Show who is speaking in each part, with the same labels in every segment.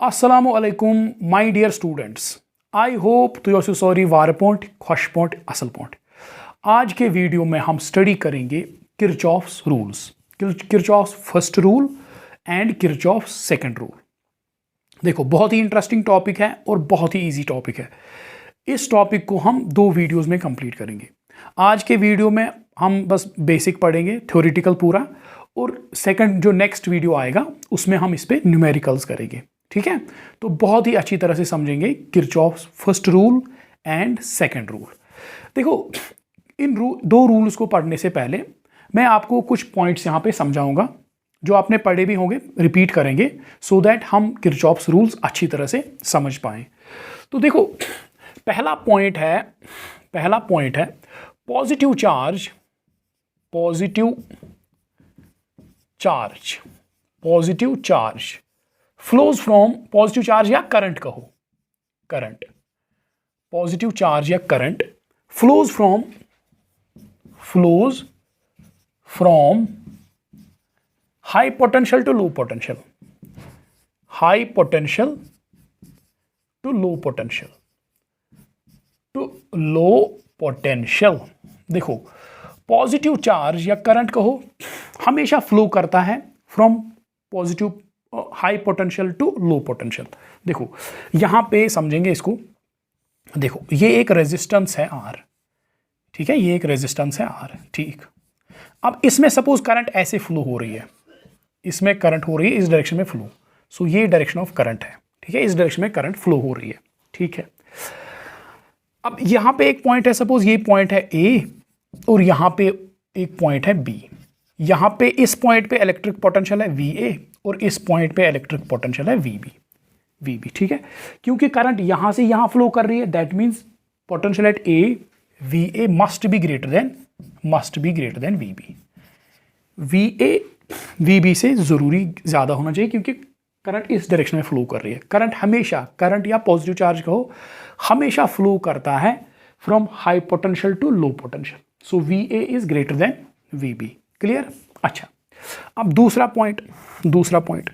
Speaker 1: Assalamu alaikum my dear students. I hope तुझे sorry वार point खुश point असल point. आज के वीडियो में हम स्टडी करेंगे Kirchhoff's rules, Kirchhoff's first rule and Kirchhoff's second rule. देखो बहुत ही इंटरेस्टिंग टॉपिक है और बहुत ही इजी टॉपिक है। इस टॉपिक को हम 2 वीडियोस में कंप्लीट करेंगे। आज के वीडियो में हम बस बेसिक पढ़ेंगे, थ्योरेटिकल पूरा, और सेकंड जो नेक्स्ट वीडियो आएगा उसमें हम इस पे न्यूमेरिकल्स करेंगे। ठीक है, तो बहुत ही अच्छी तरह से समझेंगे Kirchhoff's first rule and second rule. देखो इन 2 रूल्स को पढ़ने से पहले मैं आपको कुछ पॉइंट्स यहाँ पे समझाऊंगा जो आपने पढ़े भी होंगे, रिपीट करेंगे सो दैट हम किरचॉफ्स रूल्स अच्छी तरह से समझ पाएँ। तो देखो पहला पॉइंट है positive charge flows from, positive charge या करंट कहो, करंट, पॉजिटिव चार्ज या current flows from high potential to low potential, high potential to low potential, to low potential. देखो पॉजिटिव चार्ज या करंट कहो हमेशा फ्लो करता है from positive high potential to low potential. देखो यहां पे समझेंगे इसको। देखो ये एक रेजिस्टेंस है R, ठीक है, ये एक रेजिस्टेंस है R, ठीक। अब इसमें सपोज करंट ऐसे फ्लो हो रही है, इसमें करंट हो रही है इस डायरेक्शन में फ्लो, सो ये डायरेक्शन ऑफ करंट है, ठीक है, इस डायरेक्शन में करंट फ्लो हो रही है, ठीक है। अब यहां पे एक पॉइंट है, सपोज ये पॉइंट है A और यहां पे एक पॉइंट है B। यहां पे इस पॉइंट पे इलेक्ट्रिक पोटेंशियल है VA और इस पॉइंट पे इलेक्ट्रिक पोटेंशियल है VB, ठीक है। क्योंकि करंट यहां से यहां फ्लो कर रही है, that means potential at A VA must be greater than VB। VA VB से जरूरी ज्यादा होना चाहिए क्योंकि करंट इस डायरेक्शन में फ्लो कर रही है। करंट हमेशा, करंट या पॉजिटिव चार्ज कहो, हमेशा फ्लो करता है from high potential to low potential, so VA is greater than VB। Clear? अच्छा, अब दूसरा पॉइंट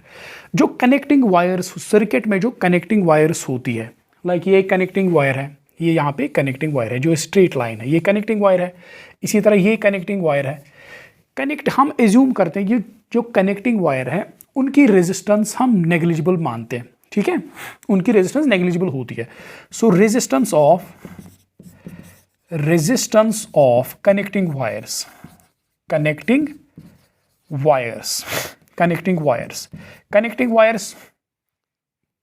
Speaker 1: जो कनेक्टिंग वायर्स, सर्किट में जो कनेक्टिंग वायर्स होती है, लाइक ये कनेक्टिंग वायर है, ये यहाँ पे कनेक्टिंग वायर है जो स्ट्रेट लाइन है, ये कनेक्टिंग वायर है, इसी तरह ये कनेक्टिंग वायर है। हम एज्यूम करते हैं कि जो कनेक्टिंग वायर है उनकी रेजिस्टेंस हम नेग्लिजिबल मानते हैं, ठीक है, उनकी रेजिस्टेंस नेग्लिजिबल होती है। सो रेजिस्टेंस ऑफ कनेक्टिंग वायर्स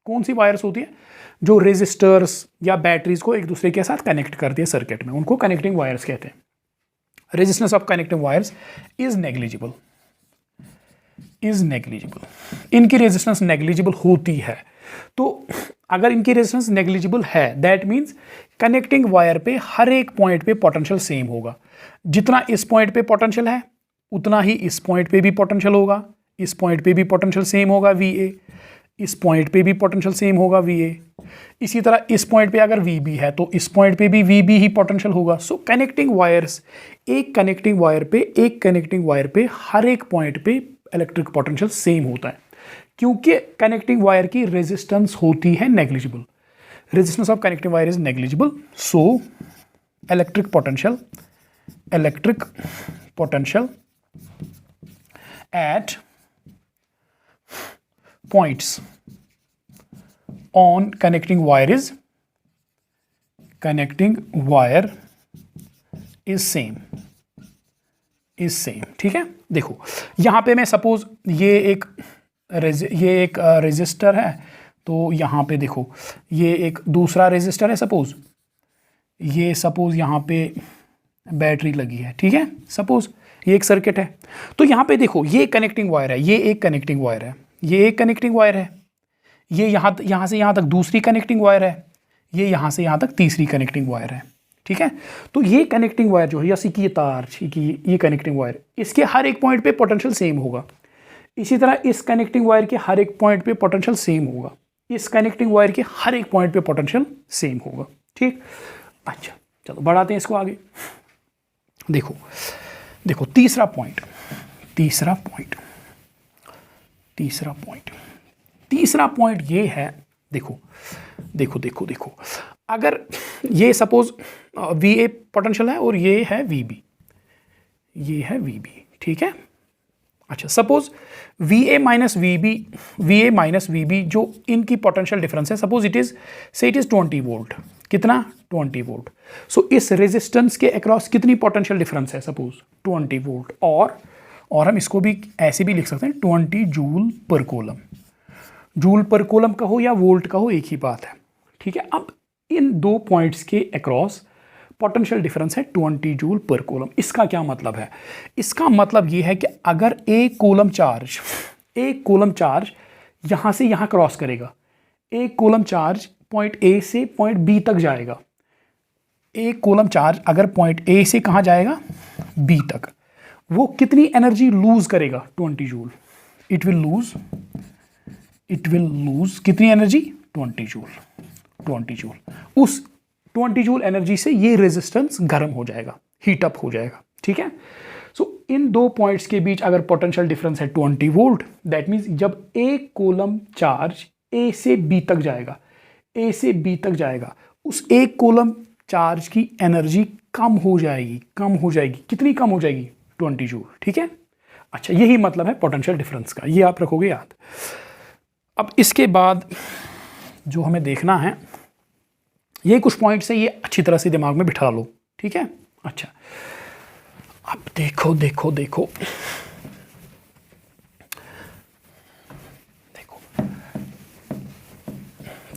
Speaker 1: कौन सी वायर्स होती है? जो रेजिस्टर्स या बैटरीज को एक दूसरे के साथ कनेक्ट करती है सर्किट में, उनको कनेक्टिंग वायर्स कहते हैं। Resistance of connecting wires is negligible. इनकी रेजिस्टेंस नेग्लिजिबल होती है। तो अगर इनकी रेजिस्टेंस नेग्लिजिबल है, दैट मींस कनेक्टिंग वायर पे हर एक पॉइंट पे पोटेंशियल सेम होगा। जितना इस पॉइंट पे पोटेंशियल है उतना ही इस पॉइंट पे भी पोटेंशियल होगा, इस पॉइंट पे भी पोटेंशियल सेम होगा VA, इस पॉइंट पे भी पोटेंशियल सेम होगा VA। इसी तरह इस पॉइंट पे अगर VB है तो इस पॉइंट पे भी VB ही पोटेंशियल होगा। सो कनेक्टिंग वायर्स, एक कनेक्टिंग वायर पे हर एक पॉइंट पे इलेक्ट्रिक पोटेंशियल सेम होता है क्योंकि कनेक्टिंग वायर की रेजिस्टेंस होती है negligible. Resistance of connecting wire is negligible, so electric potential at points on connecting wire is same, ठीक है। देखो यहां पे मैं सपोज ये एक रेजिस्टर है, तो यहां पे देखो ये एक दूसरा रेजिस्टर है, सपोज यहां पे बैटरी लगी है, ठीक है, सपोज ये एक सर्किट है। तो यहां पे देखो ये कनेक्टिंग वायर है, ये एक कनेक्टिंग वायर है, ये एक कनेक्टिंग वायर है, ये यहां से यहां तक दूसरी कनेक्टिंग वायर है, ये यहां से यहां तक तीसरी कनेक्टिंग वायर है, ठीक है। तो ये कनेक्टिंग वायर जो है, जैसे कि ये तार, ये कनेक्टिंग वायर, इसके हर एक पॉइंट पे पोटेंशियल सेम होगा। इसी तरह इस कनेक्टिंग वायर के हर एक पॉइंट पे पोटेंशियल सेम होगा, इस कनेक्टिंग वायर के हर एक पॉइंट पे पोटेंशियल सेम होगा, ठीक। अच्छा चलो बढ़ाते हैं इसको आगे। देखो तीसरा पॉइंट तीसरा पॉइंट ये है, देखो देखो देखो देखो, अगर ये सपोज VA पोटेंशियल है और ये है VB, ये है VB, ठीक है। अच्छा, सपोज VA माइनस VB जो इनकी पोटेंशियल डिफरेंस है, सपोज इट इज 20 वोल्ट, कितना 20 वोल्ट। सो इस रेजिस्टेंस के अक्रॉस कितनी पोटेंशियल डिफरेंस है, सपोज 20 वोल्ट, और हम इसको भी ऐसे भी लिख सकते हैं 20 जूल पर कूलम। जूल पर कूलम कहो या वोल्ट कहो, एक ही बात है, ठीक है। अब इन दो पॉइंट्स के अक्रॉस पोटेंशियल डिफरेंस है 20 जूल पर कूलम। इसका क्या मतलब है? इसका मतलब ये है कि अगर एक कूलम चार्ज यहाँ से यहाँ क्रॉस करेगा, एक कूलम चार्ज पॉइंट A से पॉइंट B तक जाएगा, एक कूलम चार्ज अगर पॉइंट A से कहाँ जाएगा, B तक, वो कितनी एनर्जी लूज करेगा, 20 जूल। इट विल लूज कितनी एनर्जी, 20 जूल। उस 20 जूल एनर्जी से ये रेजिस्टेंस गर्म हो जाएगा, हीट अप हो जाएगा, ठीक है। सो इन दो पॉइंट्स के बीच अगर पोटेंशियल डिफरेंस है 20 वोल्ट, दैट मीन्स जब एक कूलम चार्ज A से B तक जाएगा, उस एक कूलम चार्ज की एनर्जी कम हो जाएगी। कितनी कम हो जाएगी, 20 जूल, ठीक है। अच्छा, यही मतलब है पोटेंशियल डिफरेंस का, ये आप रखोगे याद। अब इसके बाद जो हमें देखना है, ये कुछ पॉइंट्स है, ये अच्छी तरह से दिमाग में बिठा लो, ठीक है। अच्छा, अब देखो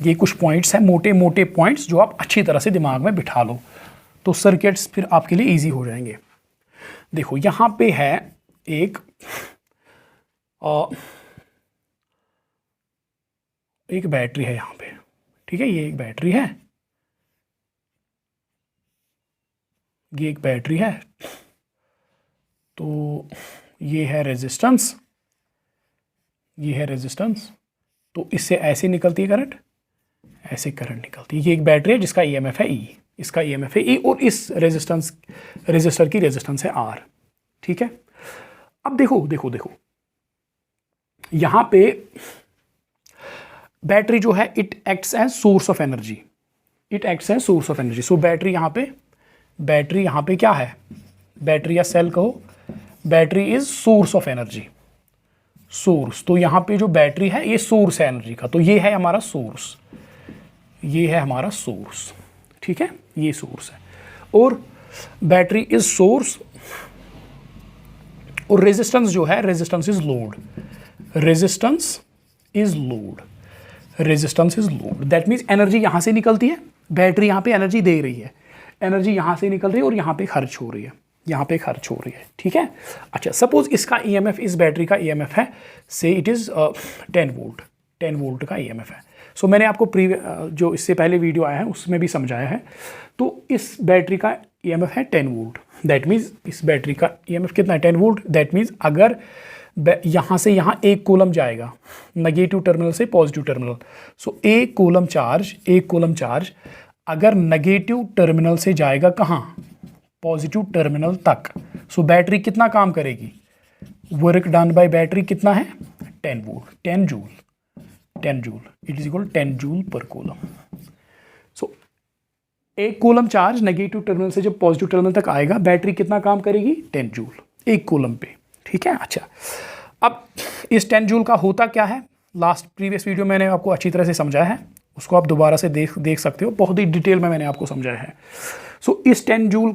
Speaker 1: ये कुछ पॉइंट्स हैं, मोटे पॉइंट्स जो आप अच्छी तरह से दिमाग में बिठा लो, तो सर्किट्स फिर आपके लिए इजी हो जाएंगे। देखो यहाँ पे है एक बैटरी है यहाँ पे, ठीक है, ये एक बैटरी है, ये एक बैटरी है, तो ये है रेजिस्टेंस, तो इससे ऐसे निकलती है करंट, ऐसे करंट निकलती है। ये एक बैटरी है जिसका EMF है E, इसका EMF है E, और इस रेजिस्टर की रेजिस्टेंस है R, ठीक है। अब देखो यहाँ पे बैटरी जो है, it acts as source of energy, so battery यहाँ पे क्या है, बैटरी या सेल कहो, battery is source of energy, तो यहाँ पे जो बैटरी है ये सोर्स है एनर्जी का, तो ये है हमारा सोर्स, ठीक है, ये सोर्स है, और बैटरी इज सोर्स, और रेजिस्टेंस जो है, resistance is load, that means energy यहाँ से निकलती है, बैटरी यहाँ पे एनर्जी दे रही है, एनर्जी यहाँ से निकल रही है और यहाँ पे खर्च हो रही है, ठीक है। अच्छा, सपोज इसका EMF, इस बैटरी का EMF है, से इट इज़ 10 वोल्ट का EMF है। सो मैंने आपको जो इससे पहले वीडियो आया है उसमें भी समझाया है, तो इस बैटरी का EMF है 10 वोल्ट, दैट मीन्स इस बैटरी का EMF कितना है, 10 वोल्ट। दैट मीन्स अगर यहाँ से यहाँ एक कूलम जाएगा, नेगेटिव टर्मिनल से पॉजिटिव टर्मिनल, सो एक कूलम चार्ज अगर नेगेटिव टर्मिनल से जाएगा कहाँ, पॉजिटिव टर्मिनल तक, सो बैटरी कितना काम करेगी, वर्क डन बाय बैटरी कितना है, 10 joule, it is equal 10 joule पर कूलम। सो एक कूलम चार्ज नेगेटिव टर्मिनल से जब पॉजिटिव टर्मिनल तक आएगा, बैटरी कितना काम करेगी, 10 जूल एक कूलम पे, ठीक है। अच्छा, अब इस 10 जूल का होता क्या है, प्रीवियस वीडियो मैंने आपको अच्छी तरह से समझाया है, उसको आप दोबारा से देख सकते हो, बहुत ही डिटेल में मैंने आपको समझाया है। सो इस 10 जूल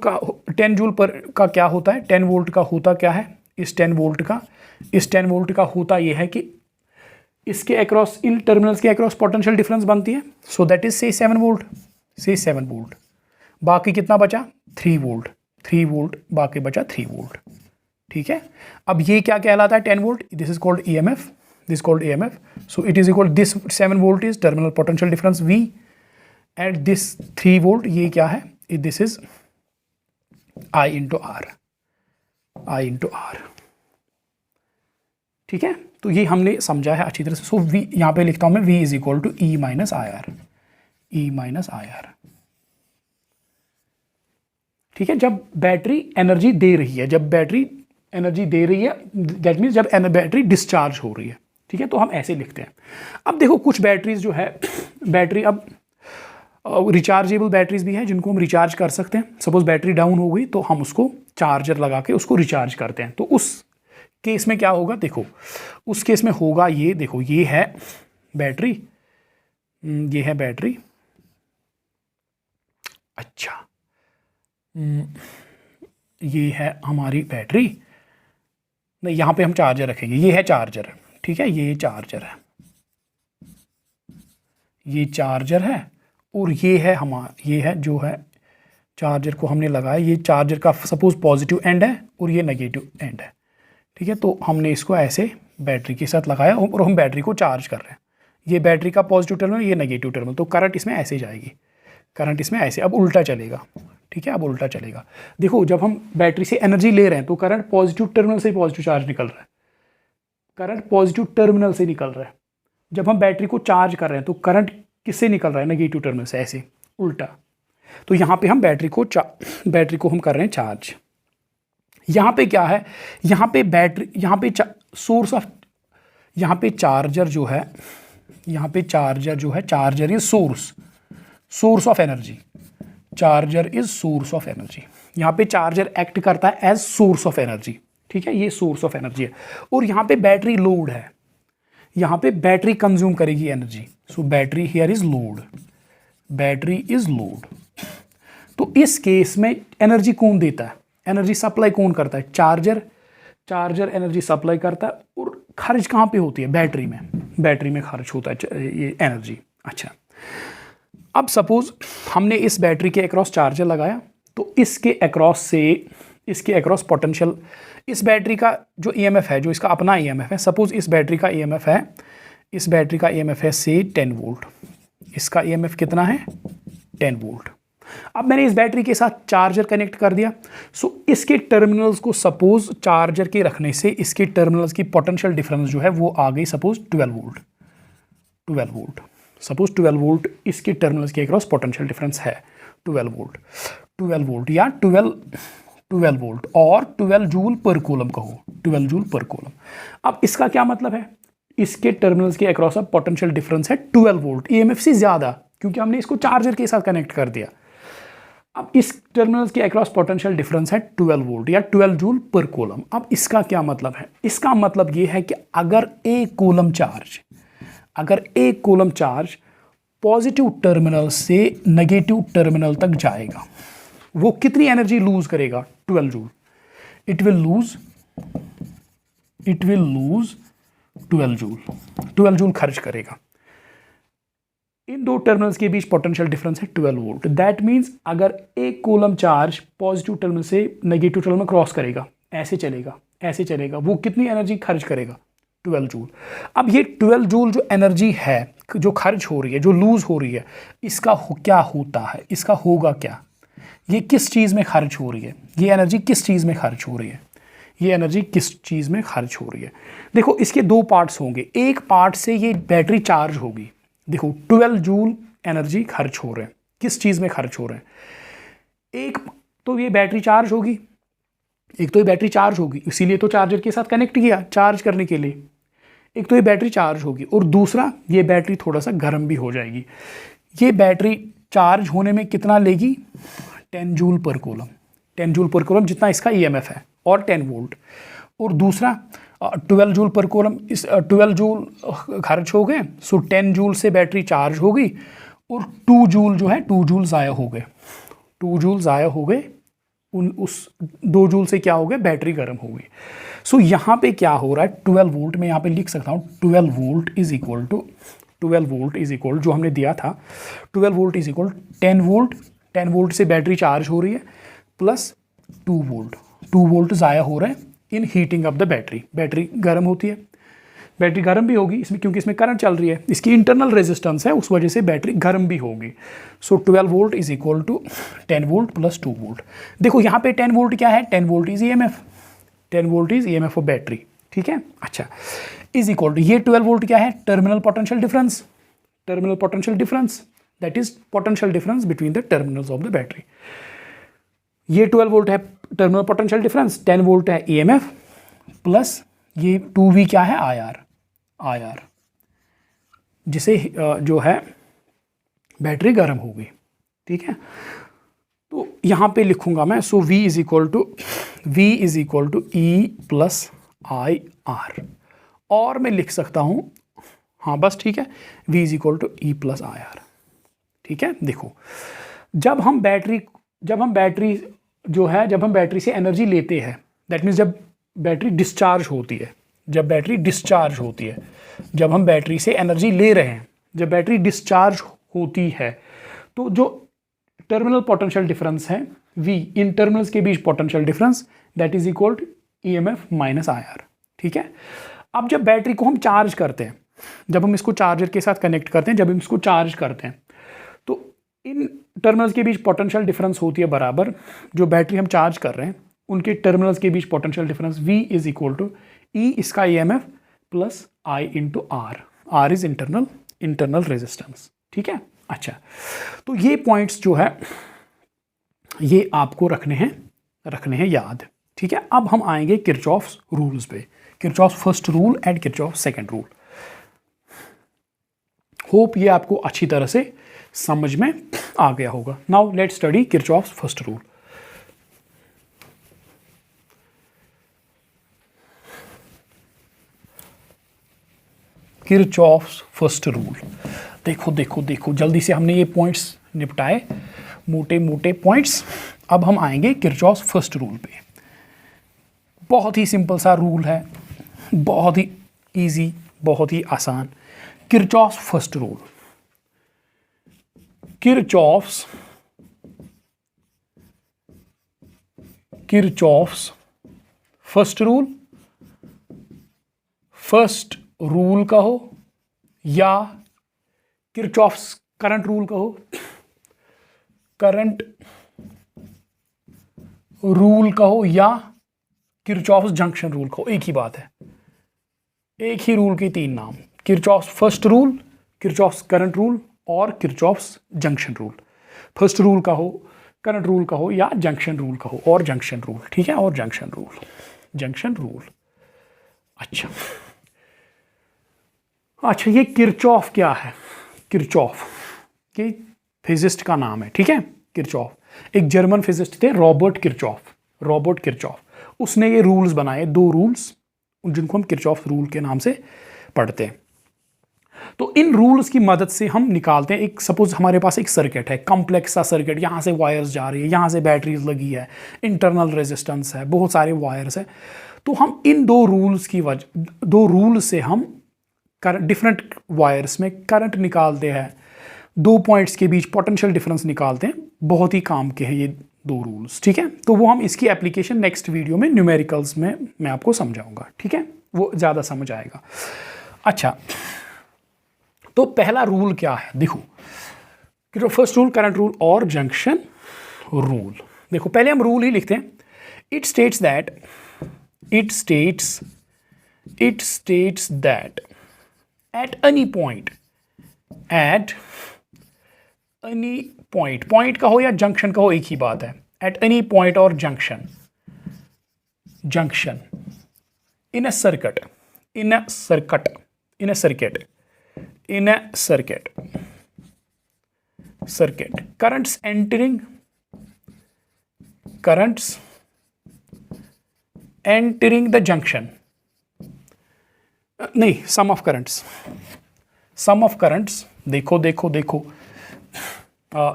Speaker 1: पर का क्या होता है, 10 वोल्ट का होता क्या है, इस 10 वोल्ट का होता यह है कि इसके अक्रॉस, इन टर्मिनल्स के अक्रॉस पोटेंशियल डिफरेंस बनती है, सो दैट इज से 7 वोल्ट, बाकी कितना बचा, 3 वोल्ट, बाकी बचा 3 वोल्ट, ठीक है। अब ये क्या कहलाता है, 10 volt, this is called EMF, so it is equal, this 7 volt is terminal potential difference V, and this 3 volt ये क्या है, this is I into R, ठीक है। तो ये हमने समझा है अच्छी तरह से। सो V यहाँ पे लिखता हूँ मैं, V is equal to E minus IR, ठीक है। जब बैटरी एनर्जी दे रही है, दैट मीन्स जब बैटरी डिस्चार्ज हो रही है, ठीक है, तो हम ऐसे लिखते हैं। अब देखो कुछ बैटरीज जो है, बैटरी अब रिचार्जेबल बैटरीज भी है जिनको हम रिचार्ज कर सकते हैं। सपोज बैटरी डाउन हो गई तो हम उसको चार्जर लगा के उसको रिचार्ज करते हैं। तो उस केस में क्या होगा, देखो उस केस में होगा ये, देखो ये है बैटरी, ये है बैटरी, अच्छा ये है हमारी बैटरी, नहीं यहाँ पे हम चार्जर रखेंगे, ये है चार्जर, ठीक है, ये चार्जर है, ये चार्जर है, और ये है हमारा, ये है जो है चार्जर को हमने लगाया, ये चार्जर का सपोज पॉजिटिव एंड है और ये नेगेटिव एंड है, ठीक है। तो हमने इसको ऐसे बैटरी के साथ लगाया और हम बैटरी को चार्ज कर रहे हैं। ये बैटरी का पॉजिटिव टर्मिनल, ये नेगेटिव टर्मिनल, तो करंट इसमें ऐसे जाएगी, करंट इसमें ऐसे, अब उल्टा चलेगा, ठीक है, अब उल्टा चलेगा। देखो जब हम बैटरी से एनर्जी ले रहे हैं तो करंट पॉजिटिव टर्मिनल से पॉजिटिव चार्ज निकल रहा है, करंट पॉजिटिव टर्मिनल से निकल रहा है। जब हम बैटरी को चार्ज कर रहे हैं तो करंट किससे निकल रहा है, नेगेटिव टर्मिनल से, ऐसे उल्टा। तो यहाँ पे हम बैटरी को हम कर रहे हैं चार्ज। यहाँ पे क्या है, यहाँ पे बैटरी, यहाँ पे सोर्स ऑफ, यहाँ पे चार्जर जो है, यहाँ पे चार्जर जो है, charger is source of energy, charger is source of energy. यहाँ पे चार्जर एक्ट करता है एज सोर्स ऑफ एनर्जी, ठीक है, ये सोर्स ऑफ एनर्जी है। और यहाँ पे बैटरी लोड है, यहाँ पे बैटरी कंज्यूम करेगी energy, so battery here is load, battery is load. तो इस केस में एनर्जी कौन देता है, एनर्जी सप्लाई कौन करता है, चार्जर एनर्जी सप्लाई करता है। और खर्च कहाँ पे होती है, बैटरी में खर्च होता है ये एनर्जी। अच्छा, अब सपोज हमने इस बैटरी के अक्रॉस चार्जर लगाया, तो इसके अक्रॉस पोटेंशियल, इस बैटरी का जो ईएमएफ है, जो इसका अपना ईएमएफ है, सपोज इस बैटरी का ईएमएफ है, इस बैटरी का ईएमएफ है से 10 वोल्ट, इसका ईएमएफ कितना है 10 वोल्ट। अब मैंने इस बैटरी के साथ चार्जर कनेक्ट कर दिया, सो इसके टर्मिनल्स को सपोज चार्जर के रखने से इसके टर्मिनल्स की पोटेंशियल डिफरेंस जो है वो आ गई सपोज 12 वोल्ट, सपोज 12 वोल्ट इसके टर्मिनल्स के अक्रॉस पोटेंशियल डिफरेंस है 12 वोल्ट या 12 वोल्ट और 12 जूल पर कूलम कहो, 12 जूल पर कूलम। अब इसका क्या मतलब है, इसके टर्मिनल्स के अक्रॉस अब पोटेंशियल डिफरेंस है 12 वोल्ट, ईएमएफ से ज़्यादा, क्योंकि हमने इसको चार्जर के साथ कनेक्ट कर दिया। अब इस टर्मिनल्स के अक्रॉस पोटेंशियल डिफरेंस है 12 वोल्ट या 12 जूल पर कूलम। अब इसका क्या मतलब है, इसका मतलब ये है कि अगर एक कूलम चार्ज पॉजिटिव टर्मिनल से नेगेटिव टर्मिनल तक जाएगा, वो कितनी एनर्जी लूज करेगा, 12 joule. It will lose 12 joule खर्च करेगा। इन दो टर्मिनल्स के बीच पोटेंशियल डिफरेंस है 12 वोल्ट। दैट मीन्स अगर एक कूलम चार्ज पॉजिटिव टर्मिनल से नेगेटिव टर्मिनल में क्रॉस करेगा, ऐसे चलेगा, वो कितनी एनर्जी खर्च करेगा, 12 जूल। अब ये 12 जूल जो एनर्जी है जो खर्च हो रही है, जो लूज हो रही है, इसका क्या होता है, इसका होगा क्या, ये किस चीज़ में खर्च हो रही है, ये एनर्जी किस चीज़ में खर्च हो रही है, ये एनर्जी किस चीज़ में खर्च हो रही है। देखो इसके दो पार्ट्स होंगे, एक पार्ट से ये बैटरी चार्ज होगी, देखो 12 जूल एनर्जी खर्च हो रहे हैं, किस चीज़ में खर्च हो रहे हैं, एक तो ये बैटरी चार्ज होगी, इसीलिए तो चार्जर के साथ कनेक्ट किया चार्ज करने के लिए, एक तो ये बैटरी चार्ज होगी और दूसरा ये बैटरी थोड़ा सा गर्म भी हो जाएगी। ये बैटरी चार्ज होने में कितना लेगी, 10 जूल पर कूलम, 10 जूल पर कूलम जितना इसका ईएमएफ है और 10 वोल्ट, और दूसरा 12 जूल पर कूलम, इस 12 जूल खर्च हो गए, सो 10 जूल से बैटरी चार्ज हो गई और 2 जूल जो है 2 जूल ज़ाया हो गए, उस 2 जूल से क्या हो गया, बैटरी गर्म हो गई। सो यहाँ पे क्या हो रहा है, 12 वोल्ट में यहाँ पे लिख सकता हूँ 12 वोल्ट इज इक्वल जो हमने दिया था, 12 वोल्ट इज इक्वल 10 वोल्ट से बैटरी चार्ज हो रही है प्लस 2 वोल्ट ज़ाया हो रहा है इन हीटिंग ऑफ द बैटरी गर्म होती है, बैटरी गर्म भी होगी इसमें क्योंकि इसमें करंट चल रही है, इसकी इंटरनल रेजिस्टेंस है, उस वजह से बैटरी गर्म भी होगी। So 12 volt is equal to 10 volt plus 2 volt. देखो यहाँ पे 10 वोल्ट क्या है, 10 volt is EMF of battery, ठीक है। अच्छा, इज इक्वल टू ये 12 वोल्ट क्या है, terminal potential difference, that is potential difference between the terminals of the battery. ये 12 वोल्ट है टर्मिनल पोटेंशियल डिफरेंस, 10 वोल्ट है ईएमएफ प्लस ये 2V क्या है, IR, IR, जिसे जो है बैटरी गर्म होगी, ठीक है। तो यहाँ पे लिखूंगा मैं, so V is equal to E plus IR, और मैं लिख सकता हूँ, हाँ बस ठीक है, V is equal to E plus IR, ठीक है। देखो, जब हम बैटरी से एनर्जी लेते हैं, दैट मीन्स जब बैटरी डिस्चार्ज होती है, जब हम बैटरी से एनर्जी ले रहे हैं, जब बैटरी डिस्चार्ज होती है, तो जो टर्मिनल पोटेंशियल डिफरेंस है V, इन टर्मिनल्स के बीच potential difference, that is equal to EMF minus IR, ठीक है। अब जब बैटरी को हम चार्ज करते हैं, जब हम इसको चार्जर के साथ कनेक्ट करते हैं, जब हम इसको चार्ज करते हैं, तो इन टर्मिनल्स के बीच पोटेंशियल डिफरेंस होती है बराबर, जो बैटरी हम चार्ज कर रहे हैं उनके टर्मिनल्स के बीच potential difference V is equal to E इसका EMF plus I into R is internal resistance, ठीक है। अच्छा, तो ये पॉइंट्स जो है ये आपको रखने हैं याद, ठीक है। अब हम आएंगे किरचॉफ्स रूल्स पे, Kirchhoff's first rule and Kirchhoff's second rule. Hope ये आपको अच्छी तरह से समझ में आ गया होगा। Now let's study Kirchhoff's first rule. Kirchhoff's first rule, देखो जल्दी से हमने ये पॉइंट्स निपटाए, मोटे पॉइंट्स। अब हम आएंगे किरचॉफ्स फर्स्ट रूल पे। बहुत ही सिंपल सा रूल है, बहुत ही इजी, बहुत ही आसान। Kirchhoff's first rule, Kirchhoff's first rule कहो या किरचॉफ्स करंट रूल कहो, करंट रूल कहो या किरचॉफ्स जंक्शन रूल कहो, एक ही बात है, एक ही रूल के तीन नाम, Kirchhoff's first rule, Kirchhoff's current rule और Kirchhoff's junction rule. First rule कहो, करंट रूल कहो या जंक्शन रूल कहो, और जंक्शन रूल, ठीक है, और जंक्शन रूल। अच्छा, ये किरचॉफ क्या है? किरचॉफ ये फिजिस्ट का नाम है, ठीक है। किरचॉफ एक जर्मन फिजिस्ट थे, रॉबर्ट किरचॉफ। उसने ये रूल्स बनाए, दो रूल्स, जिनको हम किरचॉफ रूल के नाम से पढ़ते हैं। तो इन रूल्स की मदद से हम निकालते हैं, एक सपोज हमारे पास एक सर्किट है, कॉम्प्लेक्स सा सर्किट, यहाँ से वायर्स जा रही है, यहाँ से बैटरीज लगी है, इंटरनल रेजिस्टेंस है, बहुत सारे वायर्स है। तो हम इन दो रूल से हम डिफरेंट वायर्स में करंट निकालते हैं, दो पॉइंट्स के बीच पोटेंशियल डिफरेंस निकालते हैं। बहुत ही काम के हैं ये दो रूल्स, ठीक है। तो वो हम इसकी एप्लीकेशन नेक्स्ट वीडियो में न्यूमेरिकल्स में मैं आपको समझाऊंगा, ठीक है, वो ज़्यादा समझ आएगा। अच्छा, तो पहला रूल क्या है, देखो, कि फर्स्ट रूल, करंट रूल और जंक्शन रूल। देखो, पहले हम रूल ही लिखते हैं। It states that at any point कहो या जंक्शन कहो, एक ही बात है, एट एनी पॉइंट और junction in a circuit currents entering the junction, नहीं, sum of currents, देखो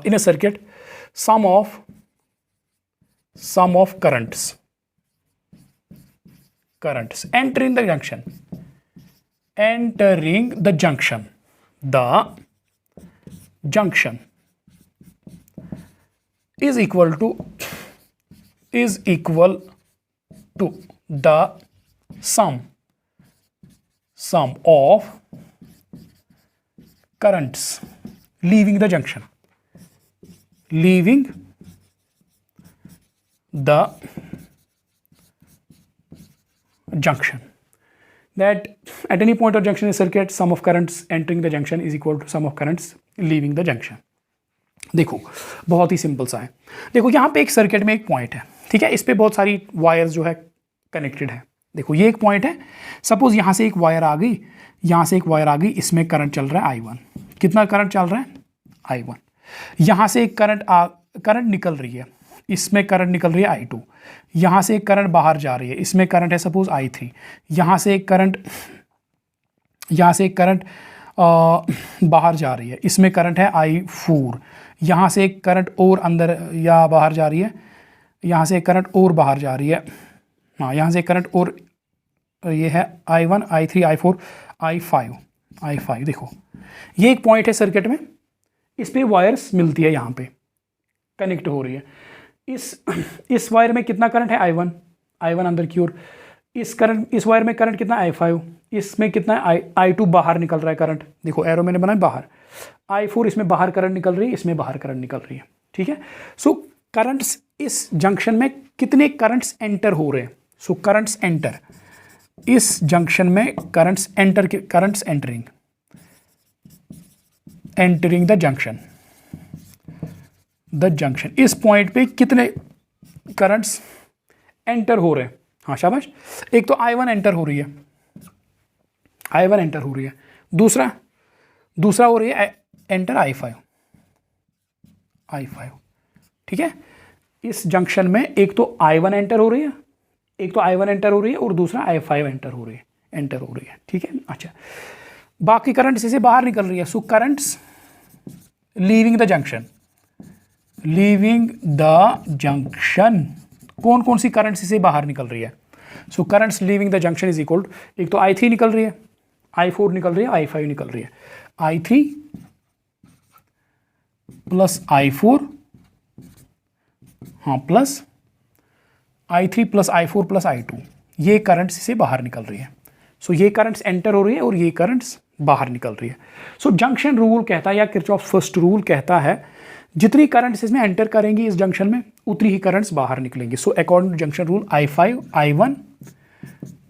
Speaker 1: in a circuit, sum of currents entering the junction, the junction is equal to the sum of currents leaving the junction, that at any point or junction in a circuit, sum of currents entering the junction is equal to sum of currents leaving the junction। देखो, बहुत ही simple सा है। देखो, यहाँ पे एक circuit में एक पॉइंट है, ठीक है, इस पे बहुत सारी वायर्स जो है कनेक्टेड है, देखो ये एक पॉइंट है, सपोज यहाँ से एक वायर आ गई, यहाँ से एक वायर आ गई, इसमें करंट चल रहा है I1। कितना करंट चल रहा है I1। यहाँ से एक करंट निकल रही है, इसमें करंट निकल रही है I2। यहाँ से एक करंट बाहर जा रही है, इसमें करंट है सपोज I3। यहाँ से एक करंट बाहर जा रही है, इसमें करंट है I4। यहाँ से एक करंट और अंदर या बाहर जा रही है, यहाँ से एक करंट और बाहर जा रही है, हाँ यहाँ से एक करंट और, ये है I1 I3 I4 I5। देखो ये एक पॉइंट है सर्किट में, इस पे वायर्स मिलती है, यहाँ पे कनेक्ट हो रही है। इस वायर में कितना करंट है I1 अंदर की ओर, इस वायर में करंट कितना I5, इसमें कितना I2 बाहर निकल रहा है करंट, देखो एरो मैंने बनाया बाहर, I4 इसमें बाहर करंट निकल रही है, इसमें बाहर करंट निकल रही है, ठीक है। सो करंट्स इस जंक्शन में कितने करंट्स एंटर हो रहे हैं, सो करंट्स एंटर इस जंक्शन में, करंट्स एंटरिंग द जंक्शन, इस पॉइंट पे कितने करंट्स एंटर हो रहे हैं, हाँ शाबाश। एक तो I1 एंटर हो रही है, दूसरा हो रही है एंटर I5, ठीक है। इस जंक्शन में एक तो I1 एंटर हो रही है, और दूसरा I5 एंटर हो रही है, ठीक है। अच्छा, बाकी करंट्स इसे बाहर निकल रही है, so currents leaving the junction, कौन कौन सी करंट्स इसे बाहर निकल रही है, so currents leaving the junction is equal, एक तो I3 निकल रही है, I4 निकल रही है, I5 निकल रही है, I3 प्लस I4, हाँ plus I3 plus I4 plus I2, ये करंट्स इसे बाहर निकल रही है। सो ये करंट्स एंटर हो रही है और ये करंट्स बाहर निकल रही है। सो जंक्शन रूल कहता है, या किरचॉफ फर्स्ट रूल कहता है, जितनी करंट्स इसमें एंटर करेंगी इस जंक्शन में, उतनी ही करंट्स बाहर निकलेंगी। So according to junction rule I1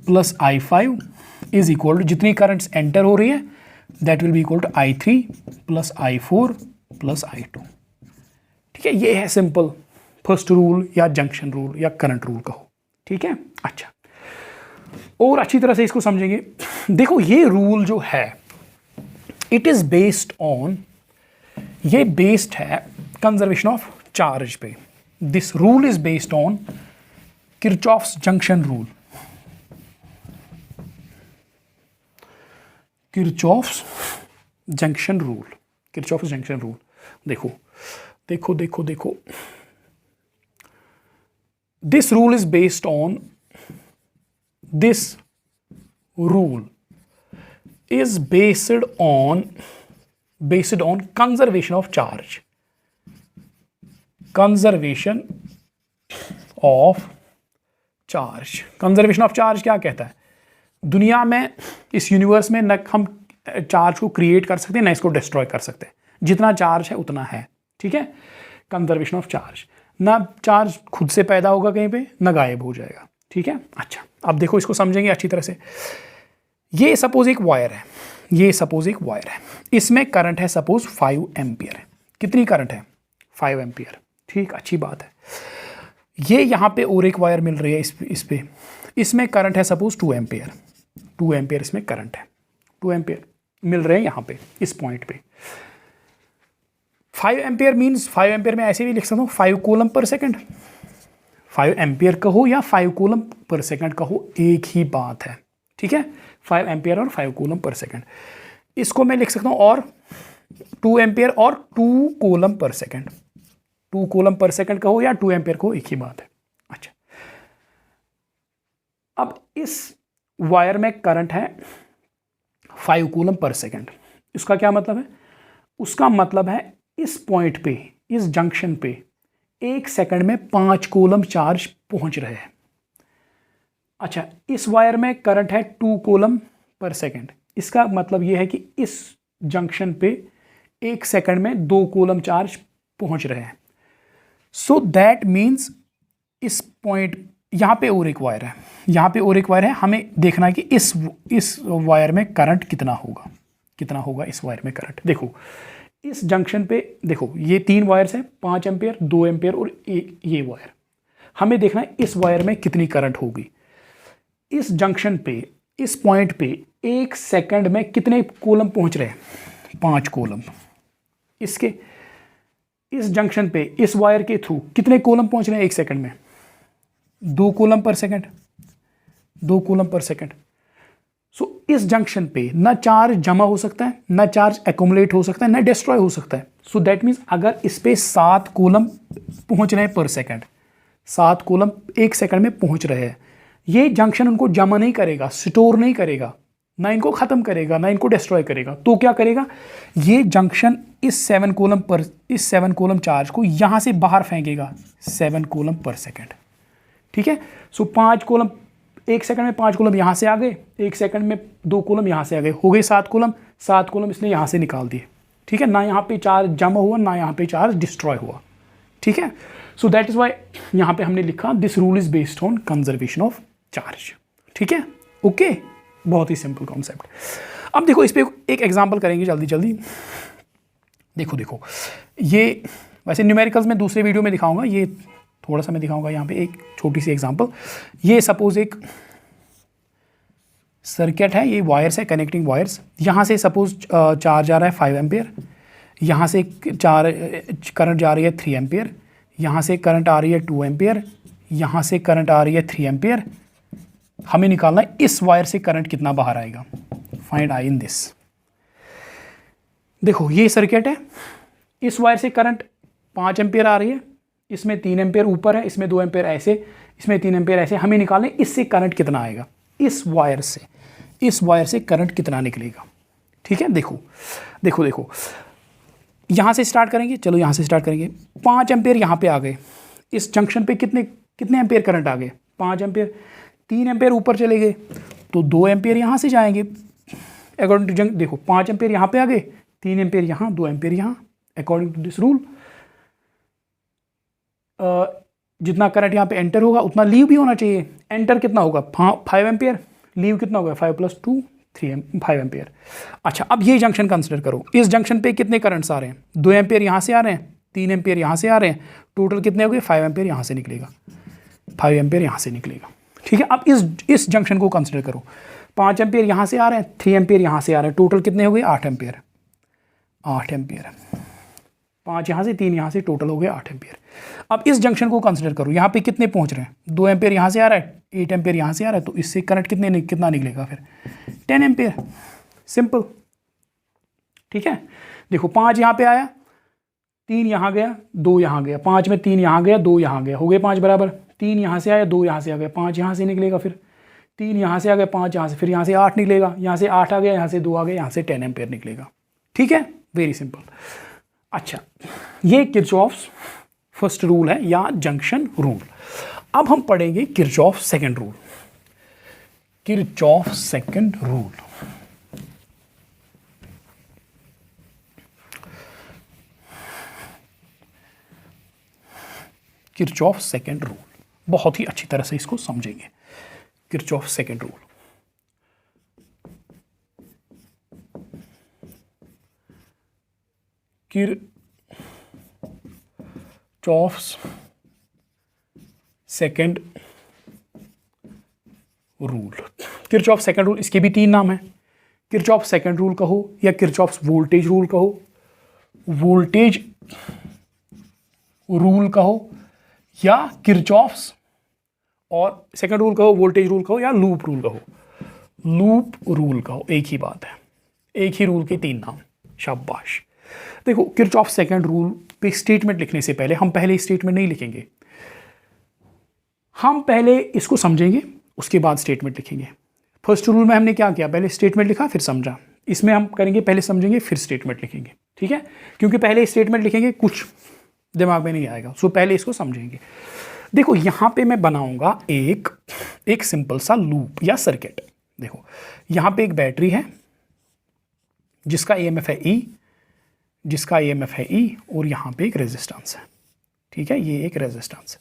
Speaker 1: plus I5 is equal to, जितनी करंट्स एंटर हो रही है that will be equal to I3 plus I4 plus I2, ठीक है। ये है सिंपल फर्स्ट रूल या जंक्शन रूल या करंट रूल कहो, ठीक है। अच्छा, और अच्छी तरह से इसको समझेंगे। देखो ये रूल जो है, इट इज बेस्ड ऑन, ये बेस्ड है कंजर्वेशन ऑफ चार्ज पे। This rule is based on Kirchhoff's junction rule, Kirchhoff's junction rule. देखो this rule is based on, this rule is based on conservation of charge, conservation of charge क्या कहता है, दुनिया में इस universe में न हम चार्ज को क्रिएट कर सकते हैं ना इसको डिस्ट्रॉय कर सकते हैं, जितना चार्ज है उतना है, ठीक है। कंजर्वेशन ऑफ चार्ज, ना चार्ज खुद से पैदा होगा कहीं पे, ना गायब हो जाएगा, ठीक है। अच्छा, अब देखो इसको समझेंगे अच्छी तरह से। ये सपोज एक वायर है, इसमें करंट है सपोज 5 एम्पियर है। कितनी करंट है? 5 एम्पियर, ठीक, अच्छी बात है। ये यहाँ पे और एक वायर मिल रही है इस पे, इसमें करंट है सपोज 2 एम्पियर इसमें करंट है, 2 एम्पियर मिल रहे हैं यहाँ पे इस पॉइंट पे। 5 एम्पियर मीन्स 5 एम्पियर में ऐसे भी लिख सकता हूँ 5 कूलम पर सेकेंड। 5 एम्पियर कहो या 5 कूलम पर सेकेंड कहो, एक ही बात है, ठीक है। 5 एम्पियर और 5 कूलम पर सेकेंड, इसको मैं लिख सकता हूँ और 2 एम्पियर और 2 कूलम पर सेकेंड। 2 कूलम पर सेकेंड कहो या 2 एम्पियर कहो, एक ही बात है। अच्छा, अब इस वायर में करंट है 5 कूलम पर सेकेंड। इसका क्या मतलब है? उसका मतलब है इस पॉइंट पे, इस जंक्शन पे 1 सेकंड में 5 कूलम चार्ज पहुंच रहे हैं। अच्छा, इस वायर में करंट है 2 कूलम पर सेकेंड। इसका मतलब यह है कि इस जंक्शन पे 1 सेकंड में 2 कूलम चार्ज पहुंच रहे हैं। सो दैट मीन्स इस पॉइंट, यहाँ पे और एक वायर है, यहाँ पे और एक वायर है, हमें देखना है कि इस वायर में करंट कितना होगा इस वायर में करंट। देखो इस जंक्शन पे, देखो ये 3 वायर्स हैं, 5 एम्पियर, 2 एम्पियर और ये वायर। हमें देखना है इस वायर में कितनी करंट होगी। इस जंक्शन पे, इस पॉइंट पे 1 सेकंड में कितने कूलम पहुंच रहे हैं? 5 कूलम। इसके इस जंक्शन पे इस वायर के थ्रू कितने कूलम पहुंच रहे हैं 1 सेकंड में? 2 कूलम पर सेकंड, 2 कूलम पर सेकंड। सो इस जंक्शन पे ना चार्ज जमा हो सकता है, ना चार्ज एक्यूमुलेट हो सकता है, ना डिस्ट्रॉय हो सकता है। सो दैट मीन्स अगर इस पे 7 कूलम पहुंच रहे हैं पर सेकंड, 7 कूलम 1 सेकंड में पहुंच रहे हैं, ये जंक्शन उनको जमा नहीं करेगा, स्टोर नहीं करेगा, ना इनको खत्म करेगा, ना इनको डिस्ट्रॉय करेगा। तो क्या करेगा? ये जंक्शन इस 7 कूलम चार्ज को यहां से बाहर फेंकेगा 7 कूलम पर सेकंड। ठीक है। सो 5 कूलम 1 सेकंड में 5 कूलम यहां से आ गए, 1 सेकंड में 2 कूलम यहां से आ गए, हो गए 7 कूलम। 7 कूलम इसने यहां से निकाल दिए। ठीक है। ना यहाँ पे चार्ज जमा हुआ, ना यहाँ पे चार्ज डिस्ट्रॉय हुआ। ठीक है। सो दैट इज वाई यहाँ पे हमने लिखा this rule is based on conservation of charge. ठीक है। ओके, बहुत ही सिंपल कॉन्सेप्ट। अब देखो इस पे एक एग्जांपल करेंगे जल्दी जल्दी। देखो ये वैसे न्यूमेरिकल्स में दूसरे वीडियो में दिखाऊंगा, ये थोड़ा सा मैं दिखाऊंगा यहाँ पे एक छोटी सी एग्जांपल। ये सपोज एक सर्किट है, ये वायर्स है, कनेक्टिंग वायर्स। यहाँ से सपोज चार्ज आ रहा है 5 एम्पियर, यहाँ से करंट जा रही है 3 एम्पियर, यहाँ से करंट आ रही है 2 एम्पियर, यहाँ से करंट आ रही है 3 एम्पियर। हमें निकालना है इस वायर से करंट कितना बाहर आएगा। Find I in this. देखो ये सर्किट है, इस वायर से करंट 5 एम्पियर आ रही है, इसमें 3 एम्पियर ऊपर है, इसमें 2 एम्पियर ऐसे, इसमें 3 एम्पियर ऐसे। हमें निकालना है इससे करंट कितना आएगा, इस वायर से करंट कितना निकलेगा। ठीक है। देखो यहां से स्टार्ट करेंगे, चलो यहां से स्टार्ट करेंगे। 5 एम्पियर यहां पे आ गए, इस जंक्शन पे कितने एम्पियर करंट आ गए? 5 एम्पियर। 3 एम्पियर ऊपर चले गए तो 2 एम्पियर यहां से जाएंगे अकॉर्डिंग टू देखो 5 एम्पियर यहां पे आ गए, 3 एम्पियर यहां, 2 एम्पियर यहां। अकॉर्डिंग टू दिस रूल जितना करंट यहाँ पे एंटर होगा उतना लीव भी होना चाहिए। एंटर कितना होगा? 5 एम्पियर, लीव कितना होगा? 5 + 2 5 एम्पियर। अच्छा, अब ये जंक्शन कंसिडर करो। इस जंक्शन पे कितने करंट्स आ रहे हैं? 2 एम्पियर यहाँ से आ रहे हैं, 3 एम्पियर यहाँ से आ रहे हैं, टोटल कितने हो गए? 5 एम्पियर यहाँ से निकलेगा, 5 एम्पियर यहाँ से निकलेगा। ठीक है। अब इस जंक्शन को कंसिडर करो। 5 एम्पियर यहाँ से आ रहे हैं, 3 एम्पियर यहाँ से आ रहे हैं, टोटल कितने हो गए? 8 एम्पियर। 5 यहाँ से, 3 यहाँ से, टोटल हो गए 8 एम्पियर। अब इस जंक्शन को कंसिडर करो, यहाँ पे कितने पहुँच रहे हैं? 2 एम्पियर यहाँ से आ रहा है, 8 एम्पियर यहाँ से आ रहा है, तो इससे करंट कितना निकलेगा फिर? 10 एम्पियर। सिंपल। ठीक है। देखो 5 यहाँ पे आया, 3 यहाँ गया, 2 यहाँ गया, 5 में 3 यहाँ गया, 2 यहाँ गया, हो गए 5 बराबर। 3 यहाँ से आया, 2 यहाँ से आ गया, 5 यहाँ से निकलेगा, फिर 3 यहाँ से आ गया, 5 यहाँ से, फिर यहाँ से 8 निकलेगा, यहाँ से 8 आ गया, यहाँ से 2 आ गया, यहाँ से 10 एम्पियर निकलेगा। ठीक है। Very simple. अच्छा, ये किरचॉफ्स फर्स्ट रूल है या जंक्शन रूल। अब हम पढ़ेंगे Kirchhoff second rule. Kirchhoff second rule. Kirchhoff second rule बहुत ही अच्छी तरह से इसको समझेंगे। Kirchhoff second rule. Kirchhoff's second rule. Kirchhoff second rule, इसके भी 3 नाम हैं। किरचॉफ सेकंड रूल कहो या किरचॉफ्स वोल्टेज रूल कहो, वोल्टेज रूल कहो या किरचॉफ्स और सेकंड रूल कहो, वोल्टेज रूल कहो या लूप रूल कहो। लूप रूल कहो, एक ही बात है, एक ही रूल के 3 नाम। शाबाश। देखो किरचॉफ सेकंड रूल पे स्टेटमेंट लिखने से पहले हम पहले स्टेटमेंट नहीं लिखेंगे, हम पहले इसको समझेंगे उसके बाद स्टेटमेंट लिखेंगे। फर्स्ट रूल में हमने क्या किया? पहले स्टेटमेंट लिखा फिर समझा। इसमें हम करेंगे पहले समझेंगे फिर स्टेटमेंट लिखेंगे। ठीक है। क्योंकि पहले स्टेटमेंट लिखेंगे कुछ दिमाग में नहीं आएगा, सो पहले इसको समझेंगे। देखो यहां पे मैं बनाऊंगा एक सिंपल सा लूप या सर्किट। देखो यहां पे एक बैटरी है जिसका ईएमएफ है ई, जिसका ईएमएफ है ई, और यहाँ पे एक रेजिस्टेंस है। ठीक है। ये एक रेजिस्टेंस है,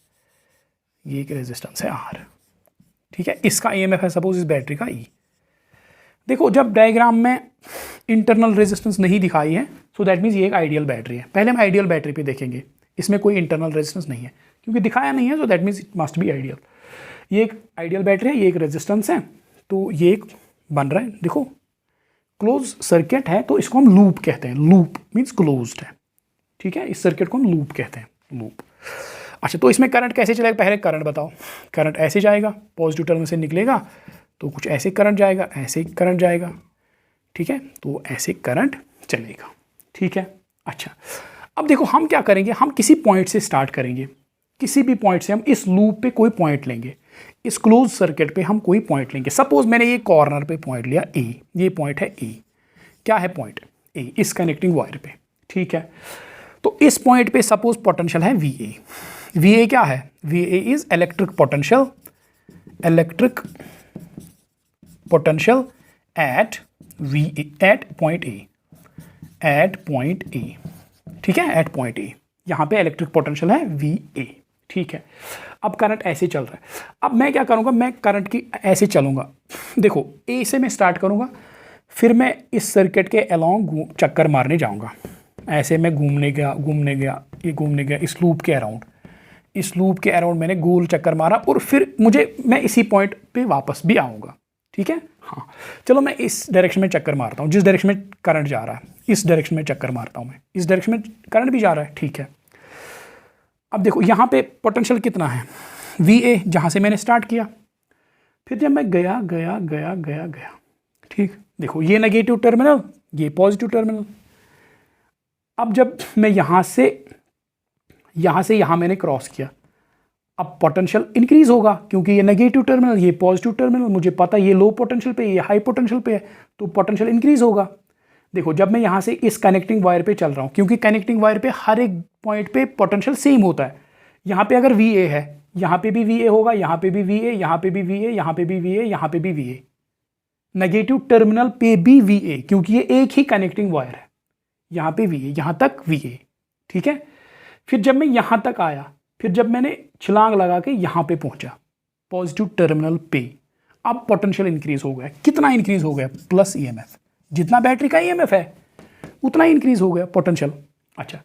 Speaker 1: ये एक रेजिस्टेंस है आर। ठीक है। इसका ईएमएफ है सपोज इस बैटरी का ई। देखो जब डायग्राम में इंटरनल रेजिस्टेंस नहीं दिखाई है, सो दैट मीन्स ये एक आइडियल बैटरी है। पहले हम आइडियल बैटरी पे देखेंगे, इसमें कोई इंटरनल रेजिस्टेंस नहीं है क्योंकि दिखाया नहीं है, so that means it must be ideal. ये एक आइडियल बैटरी है, ये एक रेजिस्टेंस है, तो ये एक बन रहा है, देखो क्लोज सर्किट है, तो इसको हम लूप कहते हैं। लूप मीन्स क्लोज्ड है, ठीक है, इस सर्किट को हम लूप कहते हैं, लूप। अच्छा, तो इसमें करंट कैसे चलेगा, पहले करंट बताओ। करंट ऐसे जाएगा, पॉजिटिव टर्मिनल से निकलेगा तो कुछ ऐसे करंट जाएगा, ऐसे करंट जाएगा, ठीक है, तो ऐसे करंट चलेगा, ठीक है। अच्छा, अब देखो हम क्या करेंगे, हम किसी पॉइंट से स्टार्ट करेंगे, किसी भी पॉइंट से हम इस लूप पे कोई पॉइंट लेंगे, इस क्लोज सर्किट पे हम कोई पॉइंट लेंगे। सपोज मैंने ये कॉर्नर पे पॉइंट लिया ए, ये पॉइंट है ए, क्या है पॉइंट ए, इस कनेक्टिंग वायर पे, ठीक है। तो इस पॉइंट पे सपोज पोटेंशियल है वी ए। वी ए क्या है, V A is electric potential, electric potential at V at point A, at point A, ठीक है, एट पॉइंट ए, यहाँ पे इलेक्ट्रिक पोटेंशियल है वी ए, ठीक है। अब करंट ऐसे चल रहा है, अब मैं क्या करूँगा, मैं करंट की ऐसे चलूँगा, देखो ए से मैं स्टार्ट करूँगा, फिर मैं इस सर्किट के अलोंग चक्कर मारने जाऊँगा, ऐसे मैं घूमने गया, ये घूमने गया इस लूप के अराउंड, इस लूप के अराउंड मैंने गोल चक्कर मारा, और फिर मैं इसी पॉइंट पे वापस भी आऊँगा, ठीक है। हाँ, चलो मैं इस डायरेक्शन में चक्कर मारता हूँ, जिस डायरेक्शन में करंट जा रहा है, इस डायरेक्शन में चक्कर मारता हूँ मैं, इस डायरेक्शन में करंट भी जा रहा है, ठीक है। अब देखो यहाँ पे पोटेंशियल कितना है, वी ए, जहाँ से मैंने स्टार्ट किया, फिर जब मैं गया गया गया गया गया, ठीक, देखो ये नेगेटिव टर्मिनल, ये पॉजिटिव टर्मिनल। अब जब मैं यहाँ से यहाँ मैंने क्रॉस किया, अब पोटेंशियल इंक्रीज होगा, क्योंकि ये नेगेटिव टर्मिनल, ये पॉजिटिव टर्मिनल, मुझे पता है ये लो पोटेंशियल पे, ये हाई पोटेंशियल पे है, तो पोटेंशियल इंक्रीज होगा। देखो जब मैं यहाँ से इस कनेक्टिंग वायर पे चल रहा हूँ, क्योंकि कनेक्टिंग वायर पे हर एक पॉइंट पे पोटेंशियल सेम होता है, यहाँ पे अगर वी ए है, यहाँ पे भी वी ए होगा, यहाँ पे भी वी ए, यहाँ पे भी वी ए, यहाँ पे भी वी ए, यहाँ पे भी वी ए, नेगेटिव टर्मिनल पे भी वी ए, क्योंकि ये एक ही कनेक्टिंग वायर है, यहाँ पे वी ए, यहाँ तक वी ए, ठीक है। फिर जब मैं यहाँ तक आया, फिर जब मैंने छलांग लगा के यहाँ पे पहुँचा पॉजिटिव टर्मिनल पे, अब पोटेंशियल इंक्रीज हो गया, कितना इंक्रीज हो गया, प्लस ई एम एफ, जितना बैटरी का ई एम एफ है उतना ही इंक्रीज हो गया पोटेंशियल। अच्छा,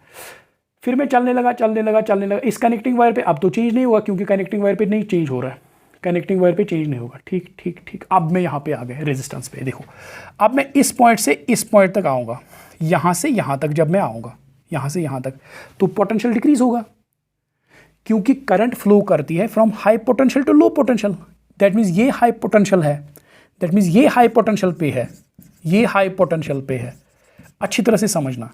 Speaker 1: फिर मैं चलने लगा इस कनेक्टिंग वायर पे, अब तो चेंज नहीं हुआ, क्योंकि कनेक्टिंग वायर पे नहीं चेंज हो रहा है, कनेक्टिंग वायर पे चेंज नहीं होगा, ठीक ठीक ठीक। अब मैं यहाँ पे आ गया रेजिस्टेंस पे, देखो अब मैं इस पॉइंट से इस पॉइंट तक आऊँगा, यहाँ से यहाँ तक जब मैं आऊँगा, यहाँ से यहाँ तक, तो पोटेंशियल डिक्रीज होगा, क्योंकि करंट फ्लो करती है from high potential to low potential. That means ये हाई पोटेंशियल है, दैट मीन्स ये हाई पोटेंशियल पे है, ये हाई पोटेंशियल पे है। अच्छी तरह से समझना,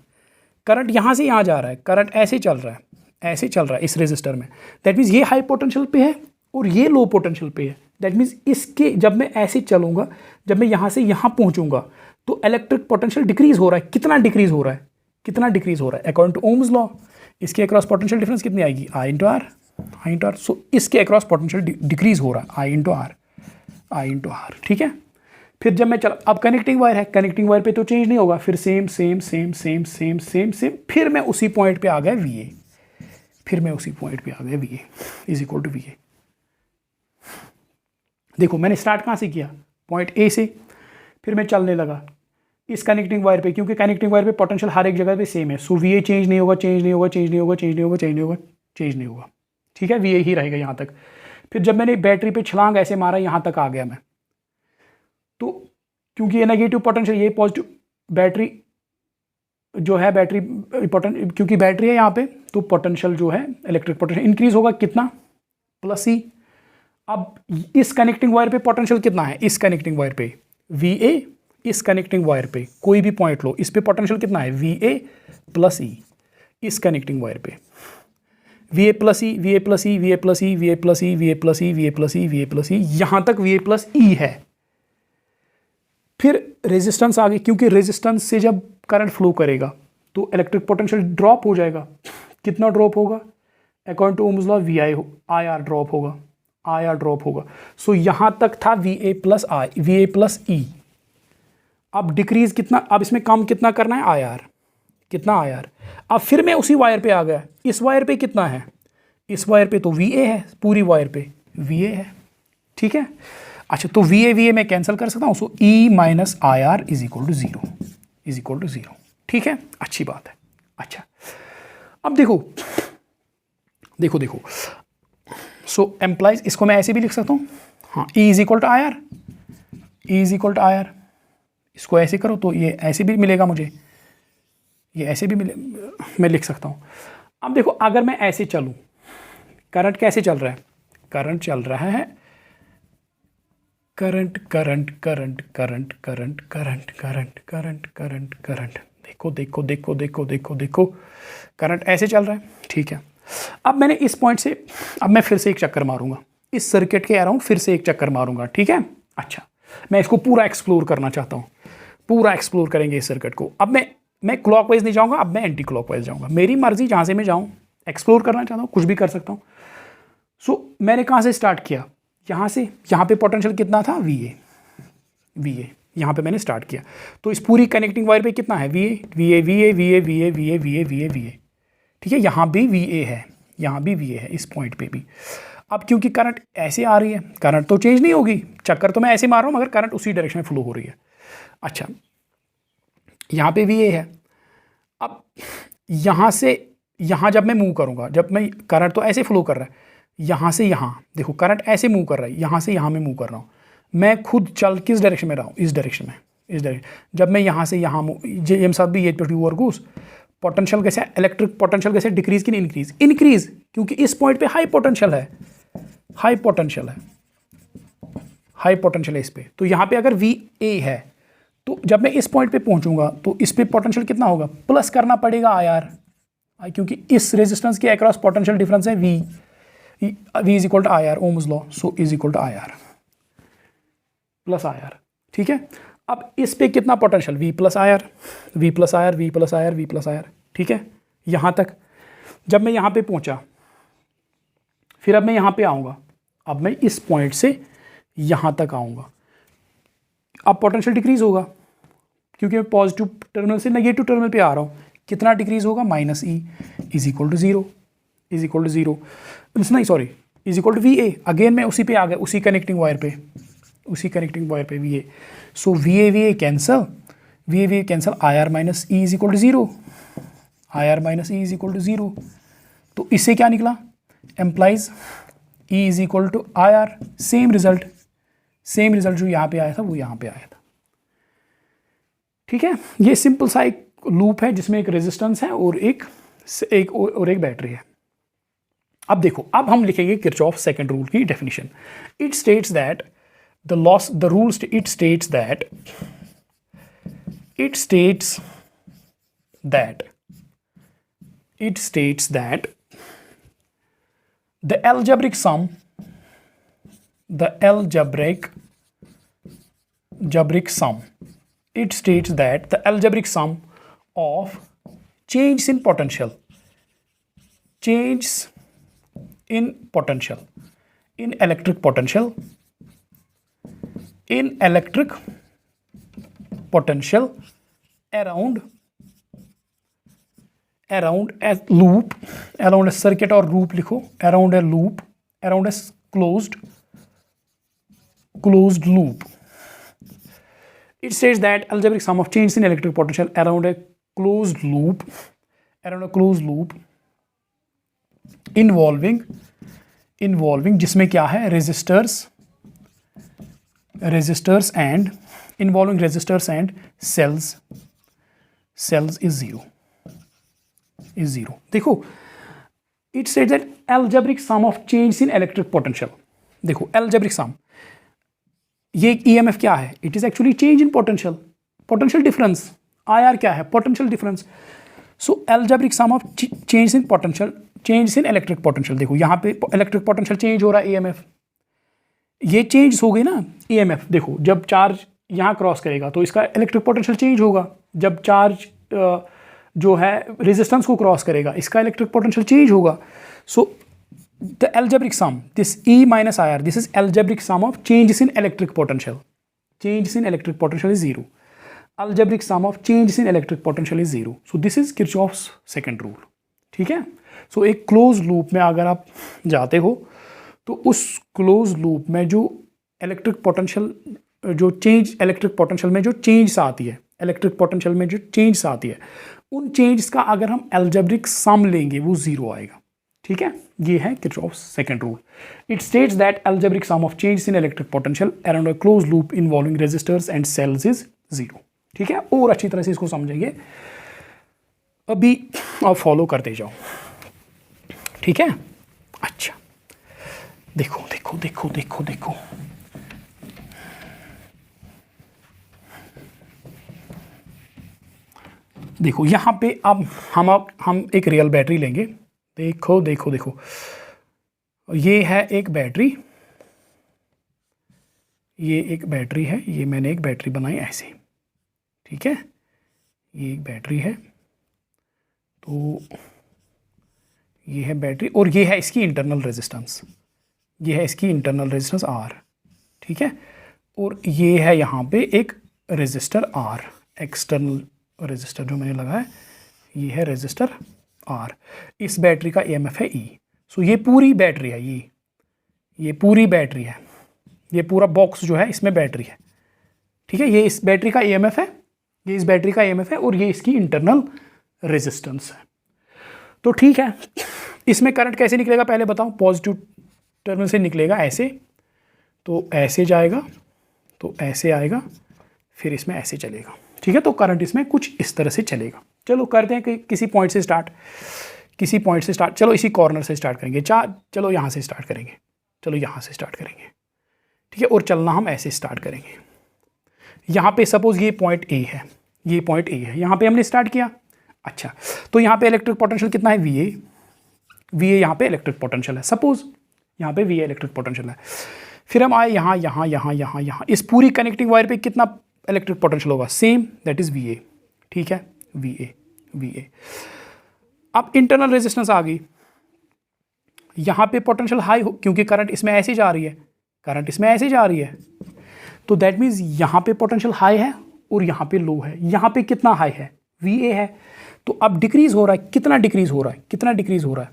Speaker 1: करंट यहाँ से यहाँ जा रहा है, करंट ऐसे चल रहा है, ऐसे चल रहा है इस रेजिस्टर में, दैट मीन्स ये हाई पोटेंशियल पे है और ये लो पोटेंशियल पे है। दैट मीन्स इसके जब मैं ऐसे चलूँगा, जब मैं यहाँ से यहाँ पहुँचूँगा, तो इलेक्ट्रिक पोटेंशियल डिक्रीज हो रहा है, कितना डिक्रीज हो रहा है, कितना डिक्रीज हो रहा है, अकॉर्डिंग टू ओम्स लॉ इसके अक्रॉस पोटेंशियल डिफरेंस कितनी आएगी, I into R, I into R. So इसके अक्रॉस पोटेंशियल डिक्रीज हो रहा है, I into R, I into R, ठीक है। फिर जब मैं चल, अब कनेक्टिंग वायर है, कनेक्टिंग वायर पे तो चेंज नहीं होगा, फिर same same same same same same same, फिर मैं उसी पॉइंट पे आ गया वी ए, फिर मैं उसी पॉइंट पे आ गया V A is equal to V A. देखो मैंने स्टार्ट कहाँ से किया, पॉइंट ए से, फिर मैं चलने लगा इस कनेक्टिंग वायर पे, क्योंकि कनेक्टिंग वायर पे पोटेंशियल हर एक जगह पे सेम है, सो वी ए चेंज नहीं होगा, चेंज नहीं होगा, चेंज नहीं होगा, चेंज नहीं होगा, चेंज नहीं होगा, चेंज नहीं होगा, ठीक है, वी ए ही रहेगा यहाँ तक। फिर जब मैंने बैटरी पे छलांग ऐसे मारा, यहाँ तक आ गया मैं, तो क्योंकि ये नेगेटिव पोटेंशियल, ये पॉजिटिव, बैटरी जो है, बैटरी क्योंकि बैटरी है यहाँ पे, तो पोटेंशियल जो है इलेक्ट्रिक पोटेंशियल इंक्रीज होगा, कितना, प्लस ई। अब इस कनेक्टिंग वायर पे पोटेंशियल कितना है, इस कनेक्टिंग वायर पे वी ए, इस कनेक्टिंग वायर पे कोई भी पॉइंट लो, इस पे पोटेंशियल कितना है, वी ए प्लस ई, इस कनेक्टिंग वायर पे V A plus E, V A plus E, V A plus E, V A plus E, V A plus E, V A plus E, V A plus E, यहाँ तक we A plus ई है। फिर resistance आ गई, क्योंकि resistance से जब current flow करेगा तो इलेक्ट्रिक पोटेंशियल ड्रॉप हो जाएगा, कितना ड्रॉप होगा, according to Ohm's law V I R drop होगा, आई आर ड्रॉप होगा। सो यहाँ तक था V A plus I, V A plus E. अब डिक्रीज कितना, अब इसमें कम कितना करना है, आई आर, कितना आई आर। अब फिर मैं उसी वायर पे आ गया, इस वायर पे कितना है, इस वायर पे तो वी ए है, पूरी वायर पे वी ए है, ठीक है। अच्छा, तो वी ए मैं कैंसिल कर सकता हूँ, so E minus I R is equal to zero, is equal to zero, ठीक है, अच्छी बात है। अच्छा, अब देखो देखो देखो सो एम्प्लाइज, इसको मैं ऐसे भी लिख सकता हूँ, हाँ, E is equal to I R, E is equal to I R. इसको ऐसे करो तो ये ऐसे भी मिलेगा मुझे, ये ऐसे भी मिले, मैं लिख सकता हूँ। अब देखो अगर मैं ऐसे चलूँ, करंट कैसे चल रहा है, करंट चल रहा है, current current current current current current current current current current, देखो देखो देखो देखो देखो देखो, करंट ऐसे चल रहा है, ठीक है। अब मैंने इस पॉइंट से, अब मैं फिर से एक चक्कर मारूंगा इस सर्किट के अराउंड, फिर से एक चक्कर मारूंगा, ठीक है। अच्छा, मैं इसको पूरा एक्सप्लोर करना चाहता हूँ, पूरा एक्सप्लोर करेंगे इस सर्किट को। अब मैं क्लॉकवाइज नहीं जाऊँगा, अब मैं एंटी क्लॉकवाइज जाऊँगा, मेरी मर्जी, जहाँ से मैं जाऊँ, एक्सप्लोर करना चाहता हूँ, कुछ भी कर सकता हूँ। सो मैंने कहाँ से स्टार्ट किया, यहाँ से, यहाँ पे पोटेंशियल कितना था, VA, यहाँ पे मैंने स्टार्ट किया। तो इस पूरी कनेक्टिंग वायर पे कितना है, VA, ठीक है। यहाँ भी VA है, यहाँ भी VA है, इस पॉइंट पे भी। अब क्योंकि करंट ऐसे आ रही है, करंट तो चेंज नहीं होगी, चक्कर तो मैं ऐसे मार रहा हूँ मगर करंट उसी डायरेक्शन में फ्लो हो रही है। अच्छा, यहाँ पे VA है। अब यहाँ से यहाँ जब मैं मूव करूँगा, जब मैं, करंट तो ऐसे फ्लो कर रहा है, यहाँ से यहाँ देखो करंट ऐसे मूव कर रहा है, यहाँ से यहाँ में मूव कर रहा हूँ, मैं खुद चल किस डायरेक्शन में रहा हूँ, इस डायरेक्शन में, इस डायरेक्शन। जब मैं यहाँ से यहाँ ये साथ भी ये ओवर घूस, पोटेंशियल कैसे, इलेक्ट्रिक पोटेंशियल कैसे डिक्रीज की इंक्रीज, इंक्रीज, क्योंकि इस पॉइंट पे हाई पोटेंशियल है, हाई पोटेंशियल है, हाई पोटेंशियल है इस पे। तो यहाँ पे अगर VA है, तो जब मैं इस पॉइंट पे पहुँचूंगा तो इस पे पोटेंशियल कितना होगा, प्लस करना पड़ेगा IR, क्योंकि इस रेजिस्टेंस के अक्रॉस पोटेंशियल डिफरेंस है V is equal to IR, ohm's law, so is equal to IR plus IR, ठीक है। अब इस पे कितना potential, V plus IR, V plus IR, V plus IR, V plus IR, ठीक है, यहाँ तक। जब मैं यहाँ पे पहुँचा, फिर अब मैं यहाँ पे आऊँगा, अब मैं इस पॉइंट से यहाँ तक आऊँगा, अब पोटेंशियल डिक्रीज होगा, क्योंकि मैं पॉजिटिव टर्मिनल से नेगेटिव टर्मिनल पे आ रहा हूँ। कितना डिक्रीज होगा, -E is equal to 0, is equal to 0, नहीं sorry, is equal to VA। Again मैं उसी पे आ गया, उसी कनेक्टिंग वायर पे, उसी कनेक्टिंग वायर पे VA। So VA cancel, VA cancel, IR minus E is equal to 0, IR minus E is equal to 0। तो इससे क्या निकला, implies E is equal to IR, same result, same result जो यहाँ पे आया था वो यहाँ पे आया था, ठीक है। ये सिंपल सा एक लूप है जिसमें एक रेजिस्टेंस है और एक बैटरी है। अब देखो, अब हम लिखेंगे किरचॉफ सेकंड रूल की definition. It states that the loss, the rule, it states that the algebraic sum it states that the algebraic sum of changes in potential in electric potential around a loop, around a circuit और loop लिखो, around a loop, around a closed loop. It says that algebraic sum of changes in electric potential around a closed loop involving जिसमें क्या है, resistors and involving resistors and cells is zero. देखो, it says that algebraic sum of changes in electric potential, देखो algebraic sum, ये EMF क्या है, it is actually change in potential difference, IR क्या है, potential difference. So algebraic sum of changes in electric potential, देखो यहाँ पे electric potential change हो रहा है, EMF, ये चेंज हो गई ना EMF। देखो जब चार्ज यहाँ क्रॉस करेगा तो इसका इलेक्ट्रिक पोटेंशियल चेंज होगा, जब चार्ज जो है रेजिस्टेंस को क्रॉस करेगा इसका इलेक्ट्रिक पोटेंशियल चेंज होगा। So the algebraic sum, this E minus IR, this is algebraic sum of changes in electric potential is 0. Algebraic sum of changes in electric potential is 0. So this is Kirchhoff's second rule, ठीक है। सो एक close loop में अगर आप जाते हो तो उस क्लोज लूप में जो इलेक्ट्रिक पोटेंशियल में जो चेंज आती है, इलेक्ट्रिक पोटेंशियल में जो चेंज आती है, उन चेंज का अगर हम एल्जेब्रिक सम लेंगे वो 0 आएगा। ठीक है, ये है Kirchhoff's second rule. It states that algebraic sum of change in electric potential around a closed loop involving resistors and cells is 0. ठीक है, और अच्छी तरह से इसको समझेंगे, अभी आप फॉलो करते जाओ. ठीक है, अच्छा देखो देखो देखो देखो देखो, देखो यहाँ पे अब हम एक रियल बैटरी लेंगे. देखो देखो देखो, ये है एक बैटरी, ये एक बैटरी है, ये मैंने एक बैटरी बनाई ऐसे. ठीक है, ये एक बैटरी है, तो ये है बैटरी और ये है इसकी इंटरनल रेजिस्टेंस, ये है इसकी इंटरनल रेजिस्टेंस R. ठीक है, और ये है यहाँ पे एक रेजिस्टर R, एक्सटर्नल रेजिस्टर जो मैंने लगाया, ये है रेजिस्टर R. इस बैटरी का EMF है E. सो ये पूरी बैटरी है, ये पूरी बैटरी है, ये पूरा बॉक्स जो है इसमें बैटरी है. ठीक है, ये इस बैटरी का EMF है, ये इस बैटरी का EMF है और ये इसकी इंटरनल रेजिस्टेंस है. तो ठीक है, इसमें करंट कैसे निकलेगा पहले बताओ. पॉजिटिव टर्मिनल से निकलेगा ऐसे, तो ऐसे जाएगा, तो ऐसे आएगा, फिर इसमें ऐसे चलेगा. ठीक है, तो करंट इसमें कुछ इस तरह से चलेगा. चलो करते हैं कि किसी पॉइंट से स्टार्ट, किसी पॉइंट से स्टार्ट. चलो इसी कॉर्नर से स्टार्ट करेंगे, चलो यहाँ से स्टार्ट करेंगे, चलो यहाँ से स्टार्ट करेंगे. ठीक है, और चलना हम ऐसे स्टार्ट करेंगे. यहाँ पे सपोज ये पॉइंट ए है, ये पॉइंट ए है, यहाँ पे हमने स्टार्ट किया. अच्छा, तो यहाँ पे इलेक्ट्रिक पोटेंशियल कितना है, VA यहाँ पे इलेक्ट्रिक पोटेंशियल है. सपोज यहाँ पे VA इलेक्ट्रिक पोटेंशियल है. फिर हम आए यहाँ यहाँ यहाँ यहाँ यहाँ, इस पूरी कनेक्टिंग वायर पे कितना इलेक्ट्रिक पोटेंशियल होगा, सेम, दैट इज VA. ठीक है, VA. अब इंटरनल रेजिस्टेंस आ गई, यहाँ पे पोटेंशियल हाई हो क्योंकि करंट इसमें ऐसे जा रही है, करंट इसमें ऐसे जा रही है, तो दैट मीन्स यहाँ पे पोटेंशियल हाई है और यहाँ पे लो है. यहाँ पे कितना हाई है, VA है, तो अब डिक्रीज हो रहा है. कितना डिक्रीज हो रहा है, कितना डिक्रीज हो रहा है,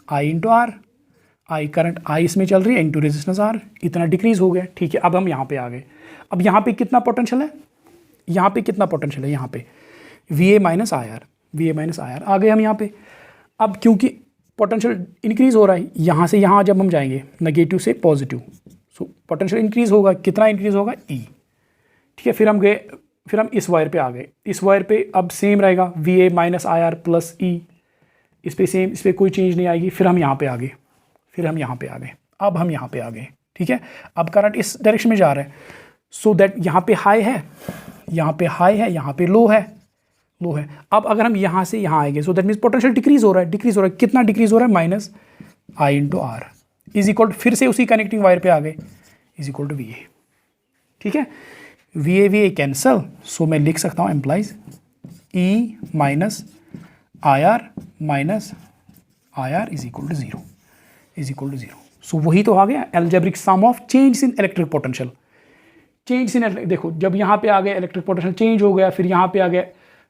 Speaker 1: I into R, I current I इसमें चल रही है इंटू रेजिस्टेंस R, इतना डिक्रीज हो गया. ठीक है, अब हम यहाँ पे आ गए. अब यहाँ पे कितना पोटेंशियल है, यहाँ पे कितना पोटेंशियल है, यहाँ पे VA माइनस IR आ गए हम यहाँ पे. अब क्योंकि पोटेंशियल इंक्रीज हो रहा है, यहाँ से यहाँ जब हम जाएंगे नेगेटिव से पॉजिटिव, सो पोटेंशियल इंक्रीज होगा. कितना इंक्रीज होगा, E. ठीक है, फिर हम गए, फिर हम इस वायर पे आ गए. इस वायर पे अब सेम रहेगा, VA minus IR plus E. इस पे सेम, इस पर कोई चेंज नहीं आएगी. फिर हम यहाँ पे आ गए, फिर हम यहाँ पे आ गए, अब हम यहाँ पे आ गए. ठीक है, अब करंट इस डायरेक्शन में जा रहा है, सो दैट यहाँ पे हाई है, यहाँ पे हाई है, यहाँ पे लो है, लो है. अब अगर हम यहाँ से यहाँ आएंगे, so that means potential decrease हो रहा है, डिक्रीज हो रहा है. कितना डिक्रीज हो रहा है, minus I into R is equal, फिर से उसी कनेक्टिंग वायर पे आ गए, इज इक्वल टू VA. ठीक है, VA कैंसल, सो मैं लिख सकता हूँ implies E minus IR is equal to 0, is equal to 0. So वही तो आ गया algebraic sum of change in electric potential. Change in, देखो जब यहाँ पे आ गया इलेक्ट्रिक पोटेंशियल चेंज हो गया, फिर यहाँ पे आ गया,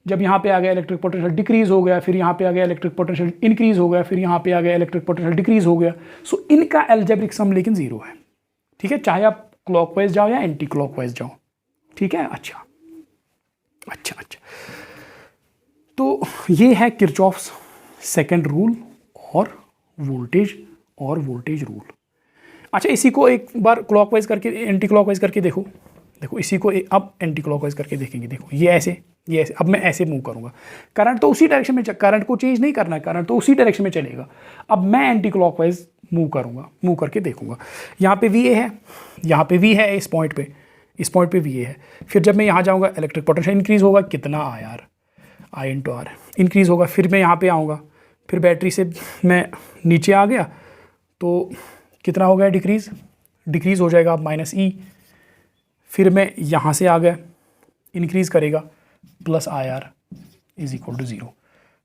Speaker 1: जब यहाँ पे आ गया इलेक्ट्रिक पोटेंशियल डिक्रीज हो गया, फिर यहाँ पे आ गया इलेक्ट्रिक पोटेंशियल इंक्रीज हो गया, फिर यहाँ पे आ गया इलेक्ट्रिक पोटेंशियल डिक्रीज हो गया. सो इनका अलजेब्रिक सम लेकिन 0 है. ठीक है, चाहे आप क्लॉकवाइज जाओ या एंटी क्लॉकवाइज जाओ. ठीक है, अच्छा, तो ये है किरचॉफ्स सेकंड रूल और वोल्टेज रूल. अच्छा, इसी को एक बार क्लॉकवाइज करके, एंटी क्लॉकवाइज करके देखो. इसी को अब एंटी क्लॉकवाइज करके देखेंगे. देखो ये ऐसे, अब मैं ऐसे मूव करूंगा, करंट तो उसी डायरेक्शन में, करंट को चेंज नहीं करना है, करंट तो उसी डायरेक्शन में चलेगा. अब मैं एंटी क्लॉकवाइज मूव करूंगा, मूव करके देखूंगा. यहाँ पे VA है, यहाँ पे V है, इस पॉइंट पे VA है. फिर जब मैं यहाँ जाऊँगा इलेक्ट्रिक पोटेंशियल इंक्रीज होगा, कितना I इंटू आर इंक्रीज होगा. फिर मैं यहाँ पे आऊँगा, फिर बैटरी से मैं नीचे आ गया, तो कितना हो गया, डिक्रीज हो जाएगा माइनस E. फिर मैं यहाँ से आ गया, इंक्रीज करेगा, plus IR is equal to 0.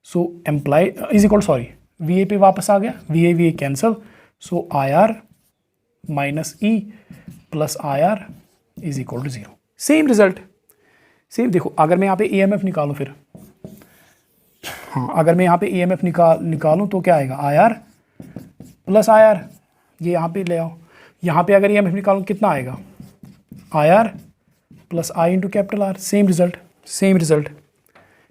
Speaker 1: So implies is equal, sorry, VA पे वापस आ गया, VA cancel, so IR minus E plus IR is equal to 0. Same result, same. देखो अगर मैं यहाँ पे EMF निकालूँ, फिर हाँ, अगर मैं यहाँ पे EMF निकालूँ तो क्या आएगा, IR प्लस IR. ये यहाँ पे ले आओ, यहाँ पे अगर EMF निकालूँ कितना आएगा, IR plus I into capital R. Same result.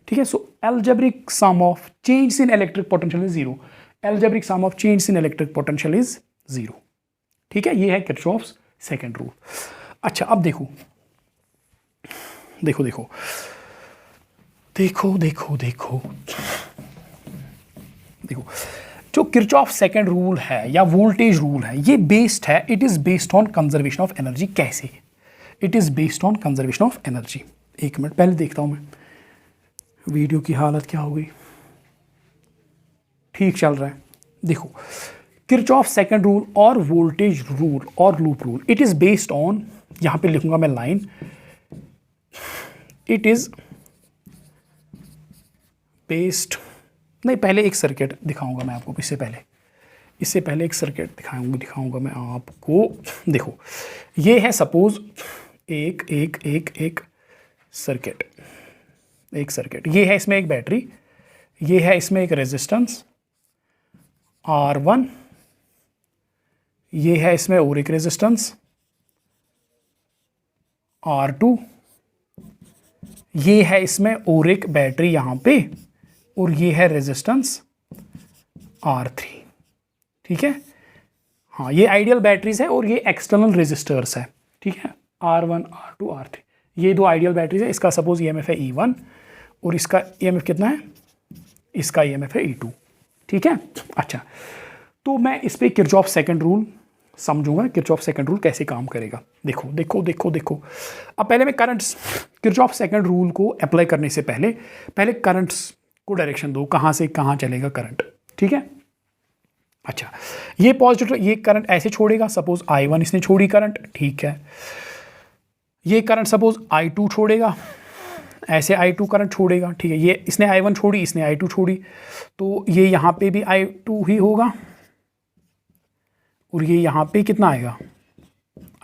Speaker 1: ठीक है, so algebraic sum of change in electric potential is 0. Algebraic sum of change in electric potential is 0। ठीक है, ये है किरचॉफ्स सेकंड रूल। अच्छा, अब देखो देखो देखो देखो देखो देखो देखो जो किरचॉफ सेकंड रूल है या वोल्टेज रूल है, ये बेस्ड है, it is based on conservation of energy. कैसे? It is based on conservation of energy. एक मिनट पहले देखता हूं मैं वीडियो की हालत क्या हो गई। ठीक चल रहा है। देखो, किरचॉफ सेकंड रूल और वोल्टेज रूल और loop rule, it is based on, यहां पे लिखूंगा मैं लाइन, इट इज बेस्ड, नहीं पहले एक सर्किट दिखाऊंगा मैं आपको, इससे पहले एक सर्किट दिखाऊंगा मैं आपको। देखो, ये है सपोज एक सर्किट, ये है इसमें एक बैटरी, ये है इसमें एक रेजिस्टेंस R1, ये है इसमें और एक रेजिस्टेंस R2, ये है इसमें और एक बैटरी यहां पे, और ये है रेजिस्टेंस R3। ठीक है, हाँ ये आइडियल बैटरीज है और ये एक्सटर्नल रेजिस्टर्स है। ठीक है, R1 R2 R3, ये दो आइडियल बैटरीज है। इसका सपोज EMF है E1 और इसका EMF कितना है, इसका EMF है E2। ठीक है, अच्छा, तो मैं इस पे किरचॉफ सेकंड रूल समझूंगा, किरचॉफ सेकंड रूल कैसे काम करेगा। देखो देखो देखो देखो, अब पहले मैं करंट्स, किरचॉफ सेकंड रूल को अप्लाई करने से पहले करंट्स को डायरेक्शन दो, कहाँ से कहाँ चलेगा करंट। ठीक है, अच्छा, ये पॉजिटिव, ये करंट ऐसे छोड़ेगा, सपोज I1 इसने छोड़ी करंट। ठीक है, ये करंट सपोज I2 छोड़ेगा, ऐसे I2 करंट छोड़ेगा। ठीक है, ये इसने I1 छोड़ी, इसने I2 छोड़ी, तो ये यहाँ पे भी I2 ही होगा, और ये यहाँ पे कितना आएगा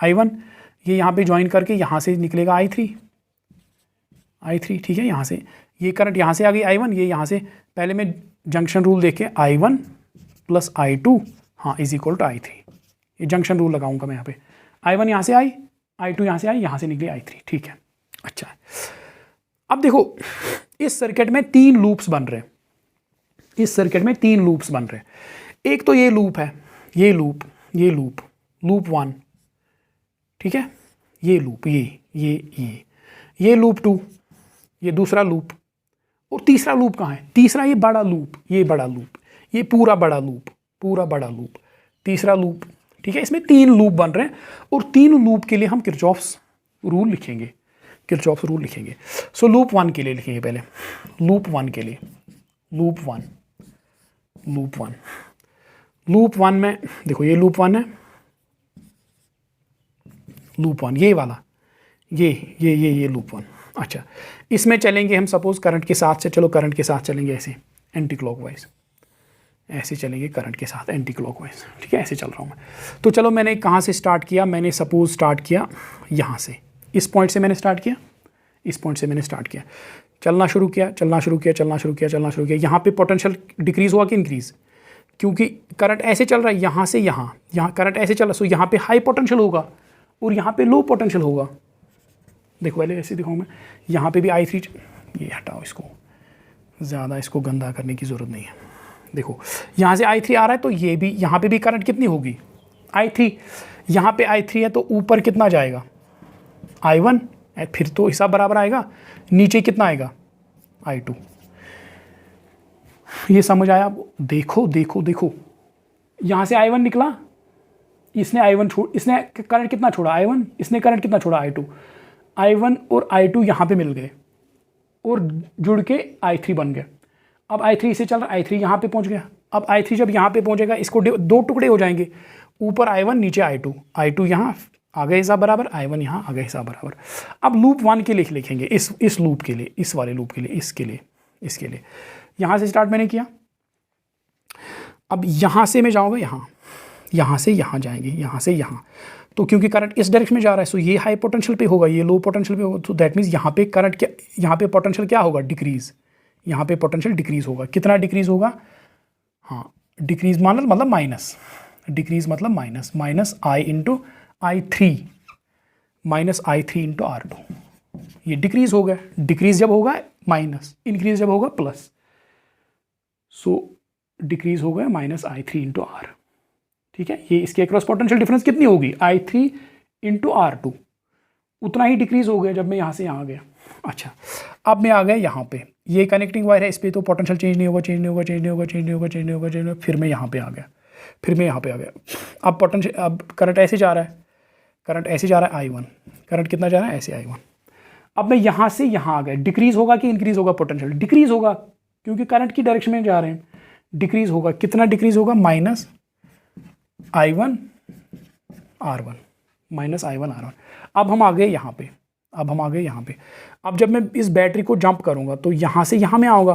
Speaker 1: I1, ये यहाँ पे ज्वाइन करके यहाँ से निकलेगा I3। ठीक है, यहाँ से ये करंट यहाँ से आ गई I1, ये यहाँ से, पहले मैं जंक्शन रूल देख के I1 प्लस I2 हाँ इज इक्वल टू I3, ये जंक्शन रूल लगाऊंगा मैं यहाँ पे। I1 यहाँ से आई, I2 यहाँ से आई, यहाँ से निकली I3। ठीक है, अच्छा, अब देखो इस सर्किट में 3 लूप्स बन रहे हैं, एक तो ये लूप है, ये लूप लूप 1। ठीक है, ये लूप, ये लूप 2, ये दूसरा लूप, और तीसरा लूप कहाँ है, तीसरा ये बड़ा लूप, ये पूरा बड़ा लूप, तीसरा लूप। ठीक है, इसमें 3 लूप बन रहे हैं, और 3 लूप के लिए हम किरचॉफ्स रूल लिखेंगे। सो लूप 1 के लिए लिखेंगे पहले, लूप 1 के लिए, लूप 1 में देखो, ये लूप 1 है, लूप 1 ये वाला, ये लूप 1। अच्छा, इसमें चलेंगे हम सपोज करंट के साथ से, चलो करंट के साथ चलेंगे ऐसे एंटी क्लॉकवाइज, ऐसे चलेंगे करंट के साथ एंटी क्लॉकवाइज। ठीक है, ऐसे चल रहा हूँ मैं। तो चलो मैंने कहाँ से स्टार्ट किया, मैंने सपोज स्टार्ट किया यहाँ से, इस पॉइंट से मैंने स्टार्ट किया, चलना शुरू किया, यहाँ पे पोटेंशियल डिक्रीज हुआ कि इंक्रीज, क्योंकि करंट ऐसे चल रहा है, यहाँ से यहाँ करंट ऐसे चल रहा है, सो यहाँ पे हाई पोटेंशियल होगा और यहाँ पे लो पोटेंशियल होगा। देखो पहले ऐसे दिखाऊँ मैं, यहाँ पे भी I3, ये हटाओ इसको, ज़्यादा इसको गंदा करने की ज़रूरत नहीं है। देखो यहाँ से I3 आ रहा है, तो ये भी, यहाँ पे भी करंट कितनी होगी I3, यहाँ पे I3 है तो ऊपर कितना जाएगा I1, फिर तो हिसाब बराबर आएगा, नीचे कितना आएगा I2। ये समझ आया आपको? देखो यहाँ से I1 निकला, इसने करंट कितना छोड़ा I1, इसने करंट कितना छोड़ा I2, I1 और I2 यहाँ पे मिल गए और जुड़ के I3 बन गए। अब I3 से चल रहा, I3 यहाँ पे पहुँच गया। अब I3 जब यहाँ पे पहुँचेगा, इसको 2 टुकड़े हो जाएंगे, ऊपर I1 नीचे I2 यहाँ आ गए हिसाब बराबर, I1 यहाँ आ गए हिसाब बराबर। अब लूप 1 के लिए लिखेंगे, इस लूप के लिए, इस वाले लूप के लिए, इसके लिए यहाँ से स्टार्ट मैंने किया। अब यहाँ से मैं जाऊँगा यहाँ से यहाँ जाएंगे, यहाँ से यहाँ, तो क्योंकि करंट इस डायरेक्शन में जा रहा है, सो ये हाई पोटेंशियल पे होगा, ये लो पोटेंशियल पे होगा, तो दैट मीन्स यहाँ पे करंट क्या, यहाँ पे पोटेंशियल क्या होगा, डिक्रीज, यहाँ पे पोटेंशियल डिक्रीज होगा। कितना डिक्रीज होगा, हाँ डिक्रीज मतलब माइनस, डिक्रीज मतलब minus I into I3 into R2, ये डिक्रीज हो गया। डिक्रीज जब होगा माइनस, इंक्रीज जब होगा प्लस, सो डिक्रीज हो गया minus I three into R. ठीक है, ये इसके अक्रॉस पोटेंशियल डिफरेंस कितनी होगी, I three into R two, उतना ही डिक्रीज हो गया जब मैं यहाँ से यहाँ गया। अच्छा, अब मैं आ गया यहाँ पे, ये कनेक्टिंग वायर है, इस पर तो पोटेंशियल चेंज नहीं होगा, चेंज नहीं होगा, चेंज नहीं होगा, चेंज नहीं होगा, चेंज नहीं होगा, चेंज नहीं होगा। फिर मैं यहाँ पे आ गया, फिर मैं यहाँ पे आ गया। अब पोटेंशियल, अब करंट ऐसे जा रहा है, करंट ऐसे जा रहा है I1, करंट कितना जा रहा है ऐसे I1। अब मैं यहाँ से यहाँ आ गया, डिक्रीज होगा कि इंक्रीज होगा पोटेंशियल, डिक्रीज होगा क्योंकि करंट की डायरेक्शन में जा रहे हैं, डिक्रीज होगा। कितना डिक्रीज होगा, minus I1 R1, minus I1 R1। अब हम आ गए यहाँ पे, अब हम आ गए यहाँ पे। अब जब मैं इस बैटरी को जंप करूँगा तो यहाँ से यहाँ में आऊँगा,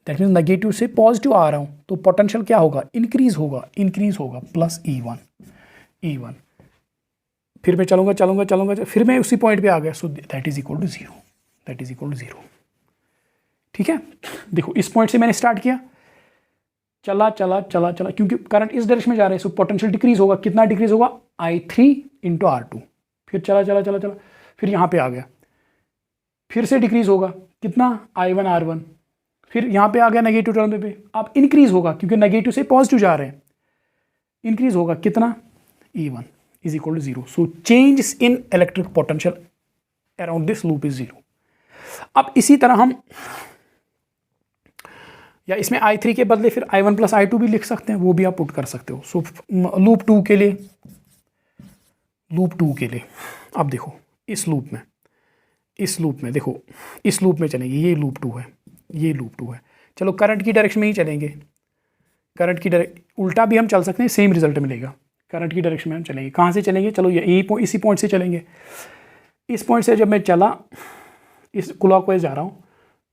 Speaker 1: दैट मीन्स नेगेटिव से पॉजिटिव आ रहा हूँ, तो पोटेंशियल क्या होगा, इंक्रीज होगा, इंक्रीज होगा, प्लस E1। फिर मैं चलूँगा चलूँगा चलूँगा, फिर मैं उसी पॉइंट पे आ गया, so that is equal to zero, that is equal to zero. ठीक है, देखो इस पॉइंट से मैंने स्टार्ट किया, चला चला चला चला, क्योंकि करंट इस डायरेक्शन में जा रहा है, सो पोटेंशियल डिक्रीज होगा। कितना डिक्रीज होगा, I3 इंटू R2। फिर चला चला चला चला, फिर यहाँ पे आ गया, फिर से डिक्रीज होगा, कितना, I1 R1। फिर यहाँ पे आ गया नेगेटिव टर्म पे, अब इंक्रीज होगा क्योंकि नेगेटिव से पॉजिटिव जा रहे हैं, इंक्रीज होगा, कितना, E1 is equal to zero. So change in electric potential around this loop is zero. अब इसी तरह हम, या इसमें I3 के बदले फिर I1 प्लस I2 भी लिख सकते हैं, वो भी आप पुट कर सकते हो। सो लूप टू के लिए, लूप टू के लिए अब देखो इस लूप में, इस लूप में देखो, इस लूप में चलेंगे, ये लूप टू है, ये लूप टू है। चलो करंट की डायरेक्शन में ही चलेंगे, करंट की उल्टा भी हम चल सकते हैं, सेम रिजल्ट मिलेगा। करंट की डायरेक्शन में हम चलेंगे, कहाँ से चलेंगे, चलो ये इसी पॉइंट से चलेंगे। इस पॉइंट से जब मैं चला, इस क्लॉकवाइज जा रहा हूँ,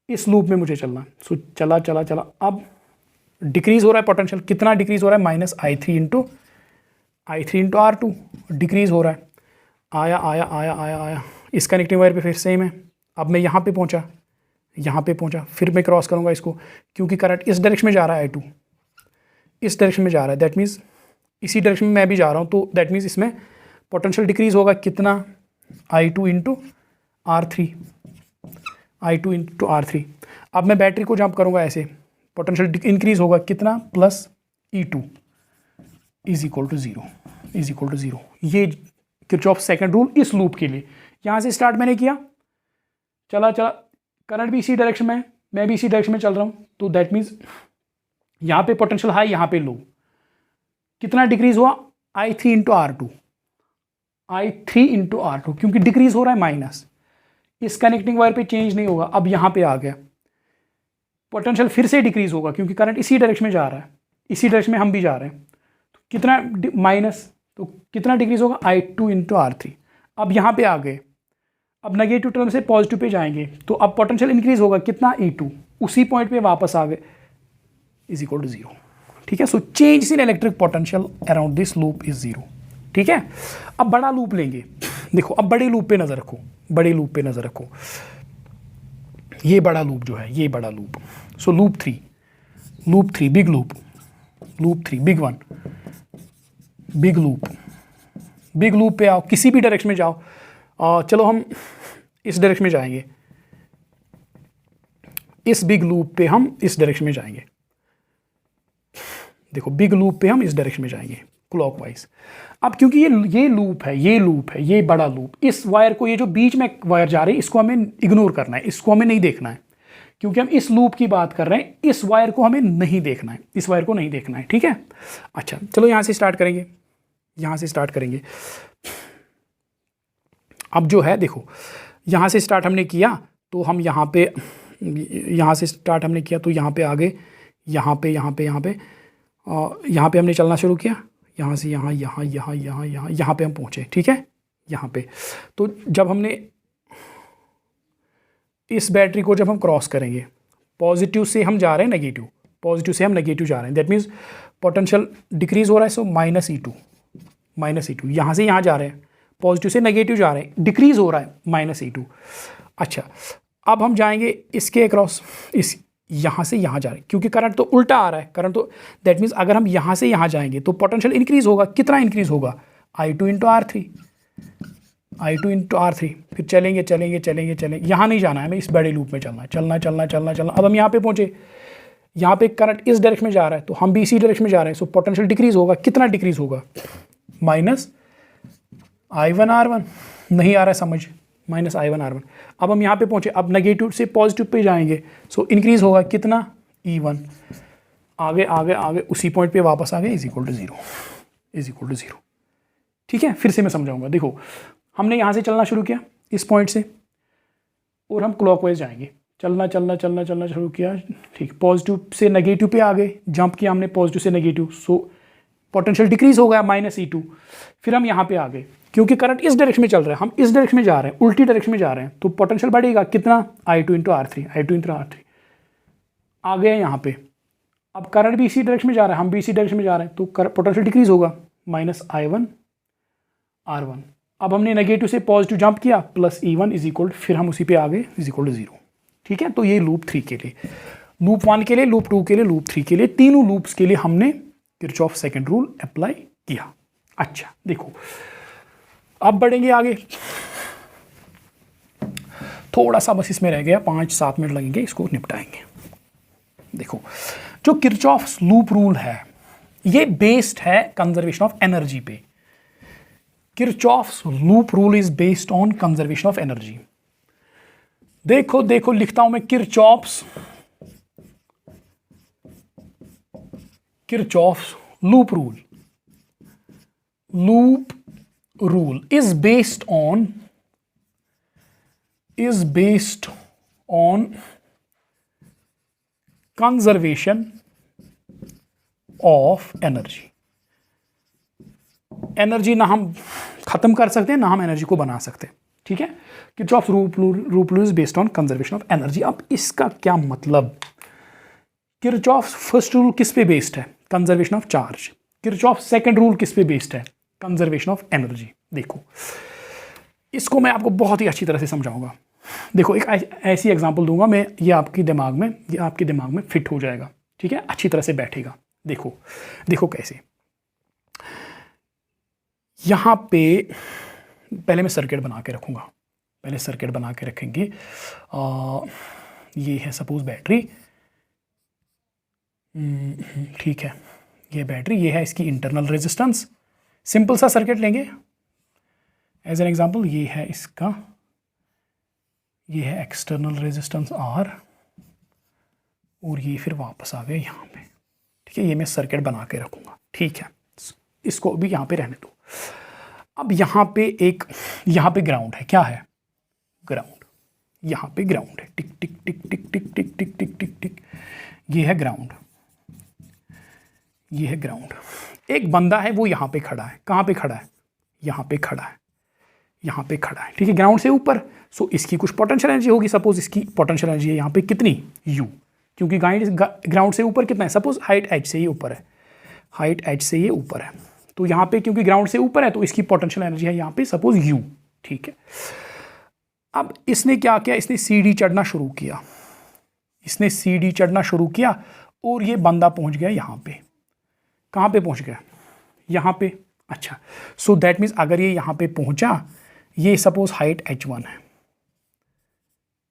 Speaker 1: इस लूप में मुझे चलना, सो चला चला चला, अब डिक्रीज हो रहा है पोटेंशियल, कितना डिक्रीज हो रहा है, minus I3 into R2 decrease हो रहा है। आया आया आया आया आया, इस कनेक्टिंग वायर पे फिर सेम है। अब मैं यहाँ पे पहुँचा, यहाँ पे पहुँचा, फिर मैं क्रॉस करूँगा इसको, क्योंकि करंट इस डायरेक्शन में जा रहा है, I2 इस डायरेक्शन में जा रहा है, दैट मीन्स इसी डायरेक्शन में मैं भी जा रहा हूँ, तो दैट मीन्स इसमें पोटेंशियल डिक्रीज होगा, कितना, I2 into R3, I2 into R3। अब मैं बैटरी को जंप करूँगा ऐसे, पोटेंशियल इंक्रीज होगा, कितना, plus E2 is equal to zero, is equal to zero. ये किरचॉफ सेकंड रूल इस लूप के लिए। यहाँ से स्टार्ट मैंने किया, चला चला, करंट भी इसी डायरेक्शन में है, मैं भी इसी डायरेक्शन में चल रहा हूँ, तो दैट मीन्स यहाँ पे पोटेंशियल हाई, यहाँ पे लो, कितना डिक्रीज हुआ, I3 into R2, I3 into R2, क्योंकि डिक्रीज हो रहा है माइनस, इस कनेक्टिंग वायर पे चेंज नहीं होगा। अब यहाँ पे आ गया, पोटेंशियल फिर से डिक्रीज होगा क्योंकि करंट इसी डायरेक्शन में जा रहा है, इसी डायरेक्शन में हम भी जा रहे हैं, तो कितना माइनस, तो कितना डिक्रीज होगा, I2 इंटू R3। अब यहाँ पे आ गए, अब नेगेटिव टर्म से पॉजिटिव पे जाएंगे, तो अब पोटेंशियल इंक्रीज होगा, कितना, E2, उसी पॉइंट पे वापस आ गए, इज इक्वल टू जीरो। ठीक है, so change in electric potential around this loop is zero. ठीक है, अब बड़ा लूप लेंगे, देखो अब बड़े लूप पे नज़र रखो, बड़े लूप पे नज़र रखो, ये बड़ा लूप जो है, ये बड़ा loop. So loop three, big loop, loop three, big one, big loop, big loop पे आओ, किसी भी डायरेक्शन में जाओ। चलो हम इस डायरेक्शन में जाएंगे, इस बिग लूप पे हम इस डायरेक्शन में जाएंगे, देखो बिग लूप पे हम इस डायरेक्शन में जाएंगे क्लॉकवाइज। अब क्योंकि ये लूप है, ये लूप है, ये बड़ा लूप, इस वायर को, ये जो बीच में वायर जा रही है, इसको हमें इग्नोर करना है, इसको हमें नहीं देखना है, क्योंकि हम इस लूप की बात कर रहे हैं, इस वायर को हमें नहीं देखना है, इस वायर को नहीं देखना है। ठीक है, अच्छा चलो यहाँ से स्टार्ट करेंगे, यहाँ से स्टार्ट करेंगे। अब जो है देखो, यहाँ से स्टार्ट हमने किया तो हम यहाँ पे, यहाँ से स्टार्ट हमने किया तो यहाँ पे आ गए, यहाँ पे यहाँ पे हमने चलना शुरू किया, यहाँ से यहाँ यहाँ पे हम पहुँचे। ठीक है, यहाँ पे तो जब हमने इस बैटरी को जब हम क्रॉस करेंगे, पॉजिटिव से हम जा रहे हैं नेगेटिव, पॉजिटिव से हम नेगेटिव जा रहे हैं, दैट मीन्स पोटेंशियल डिक्रीज हो रहा है, सो माइनस E2, यहाँ से यहाँ जा रहे हैं, पॉजिटिव से नेगेटिव जा रहे हैं, डिक्रीज हो रहा है माइनस E2। अच्छा, अब हम जाएंगे इसके अक्रॉस, इस यहाँ से यहाँ जा रहे हैं, क्योंकि करंट तो उल्टा आ रहा है, करंट तो दैट मीन्स अगर हम यहाँ से यहाँ जाएंगे तो पोटेंशियल इंक्रीज होगा, कितना इंक्रीज होगा, I2 इंटू R3, फिर चलेंगे, यहाँ नहीं जाना है, हमें इस बड़े लूप में चलना है, चलना। अब हम यहाँ पे पहुँचे, यहाँ पे करंट इस डायरेक्शन में जा रहा है तो हम भी इसी डायरेक्शन में जा रहे हैं, सो पोटेंशियल डिक्रीज होगा। कितना डिक्रीज होगा? Minus I1R1। नहीं आ रहा है समझ? Minus I1R1। अब हम यहाँ पे पहुँचे, अब नेगेटिव से पॉजिटिव पे जाएंगे, सो इंक्रीज होगा कितना? E1। आगे आगे आगे उसी पॉइंट पे वापस आ गए, is equal to zero, is equal to zero. ठीक है, फिर से मैं समझाऊंगा। देखो हमने यहाँ से चलना शुरू किया इस पॉइंट से, और हम क्लॉकवाइज जाएंगे, चलना चलना चलना चलना शुरू किया। ठीक, पॉजिटिव से नेगेटिव पे आ गए, जंप किया हमने पॉजिटिव से नेगेटिव, सो पोटेंशियल डिक्रीज हो गया माइनस E2। फिर हम यहाँ पे आ गए, क्योंकि करंट इस डायरेक्शन में चल रहा है, हम इस डायरेक्शन में जा रहे हैं, उल्टी डायरेक्शन में जा रहे हैं, तो पोटेंशियल बढ़ेगा कितना? I2 into R3, I2 into R3। आ गए यहाँ पे, अब करंट भी इसी डायरेक्शन में जा रहा है, हम भी इसी डायरेक्शन में जा रहे हैं, तो पोटेंशियल डिक्रीज होगा माइनस I1R1। अब हमने नेगेटिव से पॉजिटिव जंप किया, प्लस E1 इज इक्वल, फिर हम उसी पे आ गए, इज इक्वल टू जीरो। ठीक है, तो ये लूप 3 के लिए, लूप 1 के लिए, लूप 2 के लिए, लूप 3 के लिए, तीनों लूप्स के लिए हमने किरचॉफ सेकंड रूल अप्लाई किया। अच्छा देखो, अब बढ़ेंगे आगे, थोड़ा सा बस इसमें रह गया, 5-7 मिनट लगेंगे, इसको निपटाएंगे। देखो जो किरचॉफ्स लूप रूल है ये बेस्ड है कंजर्वेशन ऑफ एनर्जी पे। Kirchhoff's loop rule is based on conservation of energy. देखो देखो लिखता हूं मैं, Kirchhoff's loop rule is based on conservation of energy। Energy ना हम खत्म कर सकते हैं ना हम एनर्जी को बना सकते। ठीक है, Kirchhoff's loop rule is based on conservation of energy. अब इसका क्या मतलब? किरचॉफ्स फर्स्ट रूल किस पे बेस्ड है? Conservation of charge. Kirchhoff's second rule किस पे बेस्ड है? Conservation of energy. देखो इसको मैं आपको बहुत ही अच्छी तरह से समझाऊंगा। देखो एक ऐसी एग्जांपल दूंगा मैं, ये आपके दिमाग में फिट हो जाएगा। ठीक है, अच्छी तरह से बैठेगा। देखो देखो कैसे, यहां पे पहले मैं सर्किट बना के रखूंगा, पहले सर्किट बना के रखेंगे। ये है सपोज बैटरी, ठीक है, ये बैटरी, ये है इसकी इंटरनल रेजिस्टेंस। सिंपल सा सर्किट लेंगे एज एन एग्जांपल। ये है इसका, ये है एक्सटर्नल रेजिस्टेंस R, और ये फिर वापस आ गए यहाँ पे। ठीक है, ये मैं सर्किट बना के रखूँगा। ठीक है, इसको भी यहाँ पे रहने दो। अब यहाँ पे ग्राउंड है। क्या है? ग्राउंड। यहाँ पे ग्राउंड है, टिक टिक टिक टिक टिक टिक टिक टिक टिक टिक, ये है ग्राउंड, ये है ग्राउंड। एक बंदा है वो यहाँ पे खड़ा है। कहाँ पे खड़ा है? यहाँ पे खड़ा है, यहाँ पे खड़ा है। ठीक है, ग्राउंड से ऊपर, सो इसकी कुछ पोटेंशियल एनर्जी होगी। सपोज इसकी पोटेंशियल एनर्जी है यहाँ पे कितनी? U, क्योंकि ग्राउंड से ऊपर कितना है? सपोज हाइट h से ये ऊपर है, हाइट h से ये ऊपर है, तो यहाँ पे क्योंकि ग्राउंड से ऊपर है तो इसकी पोटेंशियल एनर्जी है यहाँ पे सपोज U। ठीक है, अब इसने क्या किया? इसने सीढ़ी चढ़ना शुरू किया, इसने सीढ़ी चढ़ना शुरू किया, और ये बंदा पहुँच गया यहाँ पे। कहाँ पे पहुँच गया? यहाँ पे। अच्छा, सो दैट मीन्स अगर ये यहाँ पे पहुँचा, ये सपोज हाइट H1 है,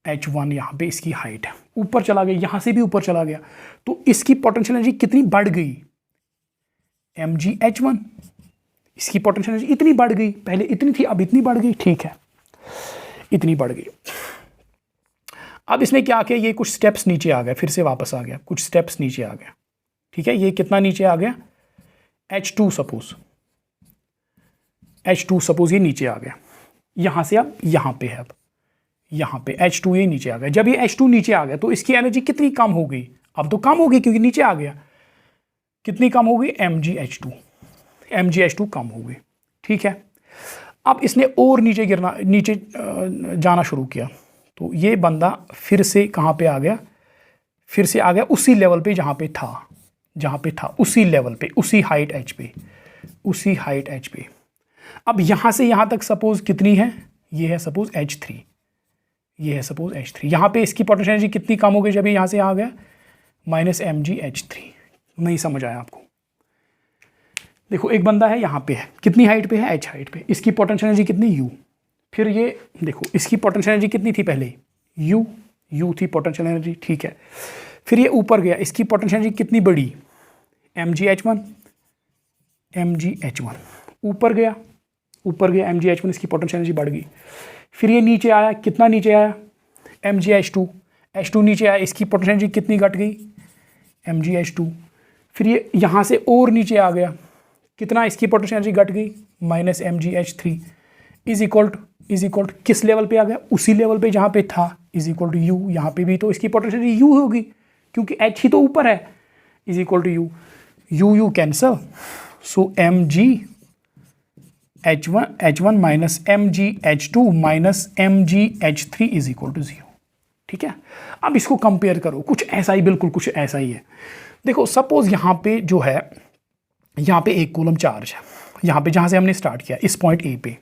Speaker 1: H1 यहाँ पे इसकी हाइट है, ऊपर चला गया, यहाँ से भी ऊपर चला गया, तो इसकी पोटेंशियल एनर्जी कितनी बढ़ गई? mgH1। इसकी पोटेंशियल एनर्जी इतनी बढ़ गई, पहले इतनी थी अब इतनी बढ़ गई। ठीक है, इतनी बढ़ गई। अब इसने क्या किया? ये कुछ स्टेप्स नीचे आ गया, फिर से वापस आ गया, कुछ स्टेप्स नीचे आ गया। ठीक है, ये कितना नीचे आ गया? H2 सपोज ये नीचे आ गया, यहाँ से अब यहाँ पे है, अब यहाँ पे H2 ये नीचे आ गया। जब ये H2 नीचे आ गया तो इसकी एनर्जी कितनी कम हो गई? अब तो कम हो गई क्योंकि नीचे आ गया। कितनी कम हो गई? mgH2 कम हो गई। ठीक है, अब इसने और नीचे जाना शुरू किया, तो ये बंदा फिर से कहाँ पे आ गया? फिर से आ गया उसी लेवल पे जहाँ पे था, उसी लेवल पे, उसी हाइट h पे। अब यहाँ से यहाँ तक सपोज कितनी है? ये है सपोज H3, ये है सपोज H3। यहाँ पे इसकी पोटेंशियल एनर्जी कितनी कम हो गई जब ये यहाँ से आ गया? Minus mgH3। नहीं समझ आया आपको? देखो एक बंदा है यहाँ पे है, कितनी हाइट पे है? H हाइट पे। इसकी पोटेंशियल एनर्जी कितनी? U। फिर ये देखो इसकी पोटेंशियल एनर्जी कितनी थी पहले? U थी पोटेंशियल एनर्जी। ठीक है, फिर ये ऊपर गया, इसकी पोटेंशियल एनर्जी कितनी बढ़ी, mgh1 ऊपर गया mgh1, इसकी पोटेंशियल एनर्जी बढ़ गई। फिर ये नीचे आया, कितना नीचे आया, mgh2 नीचे आया, इसकी पोटेंशियल एनर्जी कितनी घट गई, mgh2। फिर ये यहाँ से और नीचे आ गया, कितना, इसकी पोटेंशियल एनर्जी घट गई, -mgh3 इज इक्वल टू किस लेवल पे आ गया, उसी लेवल पे जहाँ पे था, इज इक्वल टू यू। यहाँ पे भी तो इसकी पोटेंशियल एनर्जी यू होगी क्योंकि h ही तो ऊपर है, is equal to U cancel, so mgh1 minus mgh2 minus mgh3 is equal to 0। ठीक है, अब इसको कंपेयर करो, कुछ ऐसा ही, बिल्कुल कुछ ऐसा ही है। देखो सपोज यहाँ पे जो है, यहाँ पे 1 कूलम चार्ज है, यहाँ पे जहाँ से हमने स्टार्ट किया इस पॉइंट ए पे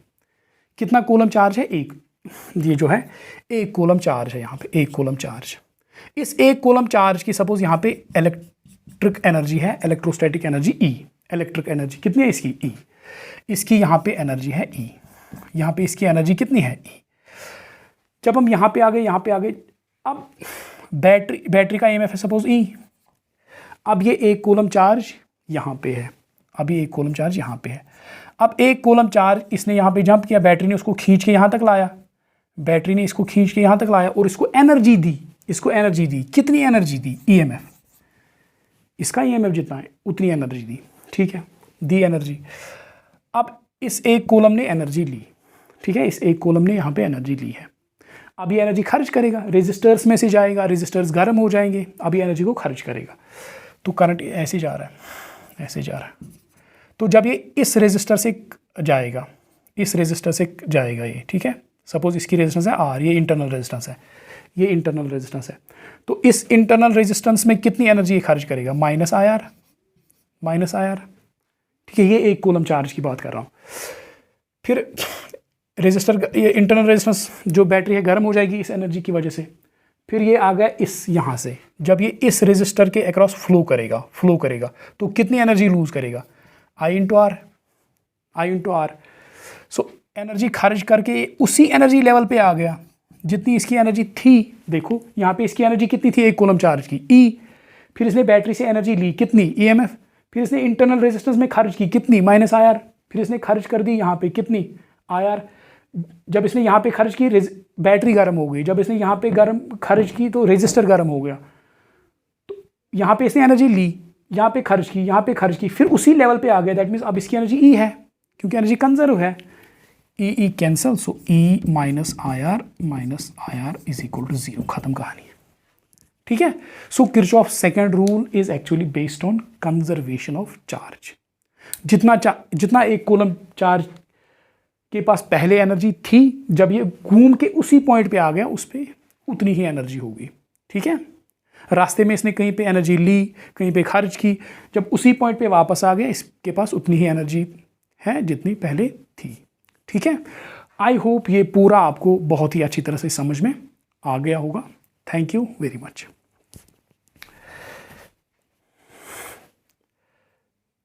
Speaker 1: कितना कूलम चार्ज है, 1, ये जो है 1 कूलम चार्ज है, यहाँ पे 1 कूलम चार्ज। इस 1 कूलम चार्ज की सपोज यहाँ पे इलेक्ट्रिक एनर्जी है, electrostatic energy E, electric energy कितनी है इसकी, E, इसकी यहाँ पे एनर्जी है E, यहाँ पे इसकी एनर्जी कितनी है E। जब हम यहाँ पे आ गए, अब बैटरी का EMF है सपोज E, अब ये 1 कूलम चार्ज यहाँ पे है, अब ये 1 कूलम चार्ज यहाँ पे है। अब 1 कूलम चार्ज इसने यहाँ पे जंप किया, बैटरी ने उसको खींच के यहाँ तक लाया, बैटरी ने इसको खींच के यहाँ तक लाया और इसको एनर्जी दी, कितनी एनर्जी दी, EMF, इसका EMF जितना है उतनी एनर्जी दी। ठीक है, दी एनर्जी। अब इस 1 कूलम ने एनर्जी ली, ठीक है, इस 1 कूलम ने यहाँ पे एनर्जी ली है। अब ये एनर्जी खर्च करेगा, रेजिस्टर्स में से जाएगा, रेजिस्टर्स गर्म हो जाएंगे, अब ये एनर्जी को खर्च करेगा, तो करंट ऐसे जा रहा है, ऐसे जा रहा है। तो जब ये इस रेजिस्टर से जाएगा, इस रेजिस्टर से जाएगा ये, ठीक है, सपोज इसकी रेजिस्टेंस है R, ये इंटरनल रेजिस्टेंस है, ये इंटरनल रेजिस्टेंस है, तो इस इंटरनल रेजिस्टेंस में कितनी एनर्जी खर्च करेगा, -IR, ठीक है, ये 1 कूलम चार्ज की बात कर रहा हूँ। फिर रेजिस्टर, ये इंटरनल रेजिस्टेंस जो बैटरी है गर्म हो जाएगी इस एनर्जी की वजह से। फिर ये आ गया इस यहाँ से, जब ये इस रेजिस्टर के अक्रॉस फ्लो करेगा तो कितनी एनर्जी लूज करेगा, I इंटू आर। सो एनर्जी खर्च करके उसी एनर्जी लेवल पे आ गया जितनी इसकी एनर्जी थी। देखो यहाँ पे इसकी एनर्जी कितनी थी 1 कूलम चार्ज की, E। फिर इसने बैटरी से एनर्जी ली कितनी, EMF। फिर इसने इंटरनल रेजिस्टेंस में खर्च की कितनी, -IR। फिर इसने खर्च कर दी यहाँ पे कितनी, IR। जब इसने यहाँ पे खर्च की बैटरी गर्म हो गई, जब इसने यहाँ पे खर्च की तो रेजिस्टर गर्म हो गया। तो यहाँ पे इसने एनर्जी ली, यहाँ पे खर्च की, यहाँ पे खर्च की, फिर उसी लेवल पे आ गया। दैट मीन्स अब इसकी एनर्जी E है क्योंकि एनर्जी कंजर्व है, E cancel, so E minus IR is equal to 0, खत्म कहानी। ठीक है, so Kirchhoff second rule is actually based on conservation of charge. जितना 1 कूलम चार्ज के पास पहले एनर्जी थी, जब ये घूम के उसी पॉइंट पे आ गया उस पर उतनी ही एनर्जी होगी। ठीक है, रास्ते में इसने कहीं पे एनर्जी ली, कहीं पे खर्च की, जब उसी पॉइंट पे वापस आ गया इसके पास उतनी ही एनर्जी है जितनी पहले थी। ठीक है, आई होप ये पूरा आपको बहुत ही अच्छी तरह से समझ में आ गया होगा। Thank you very much.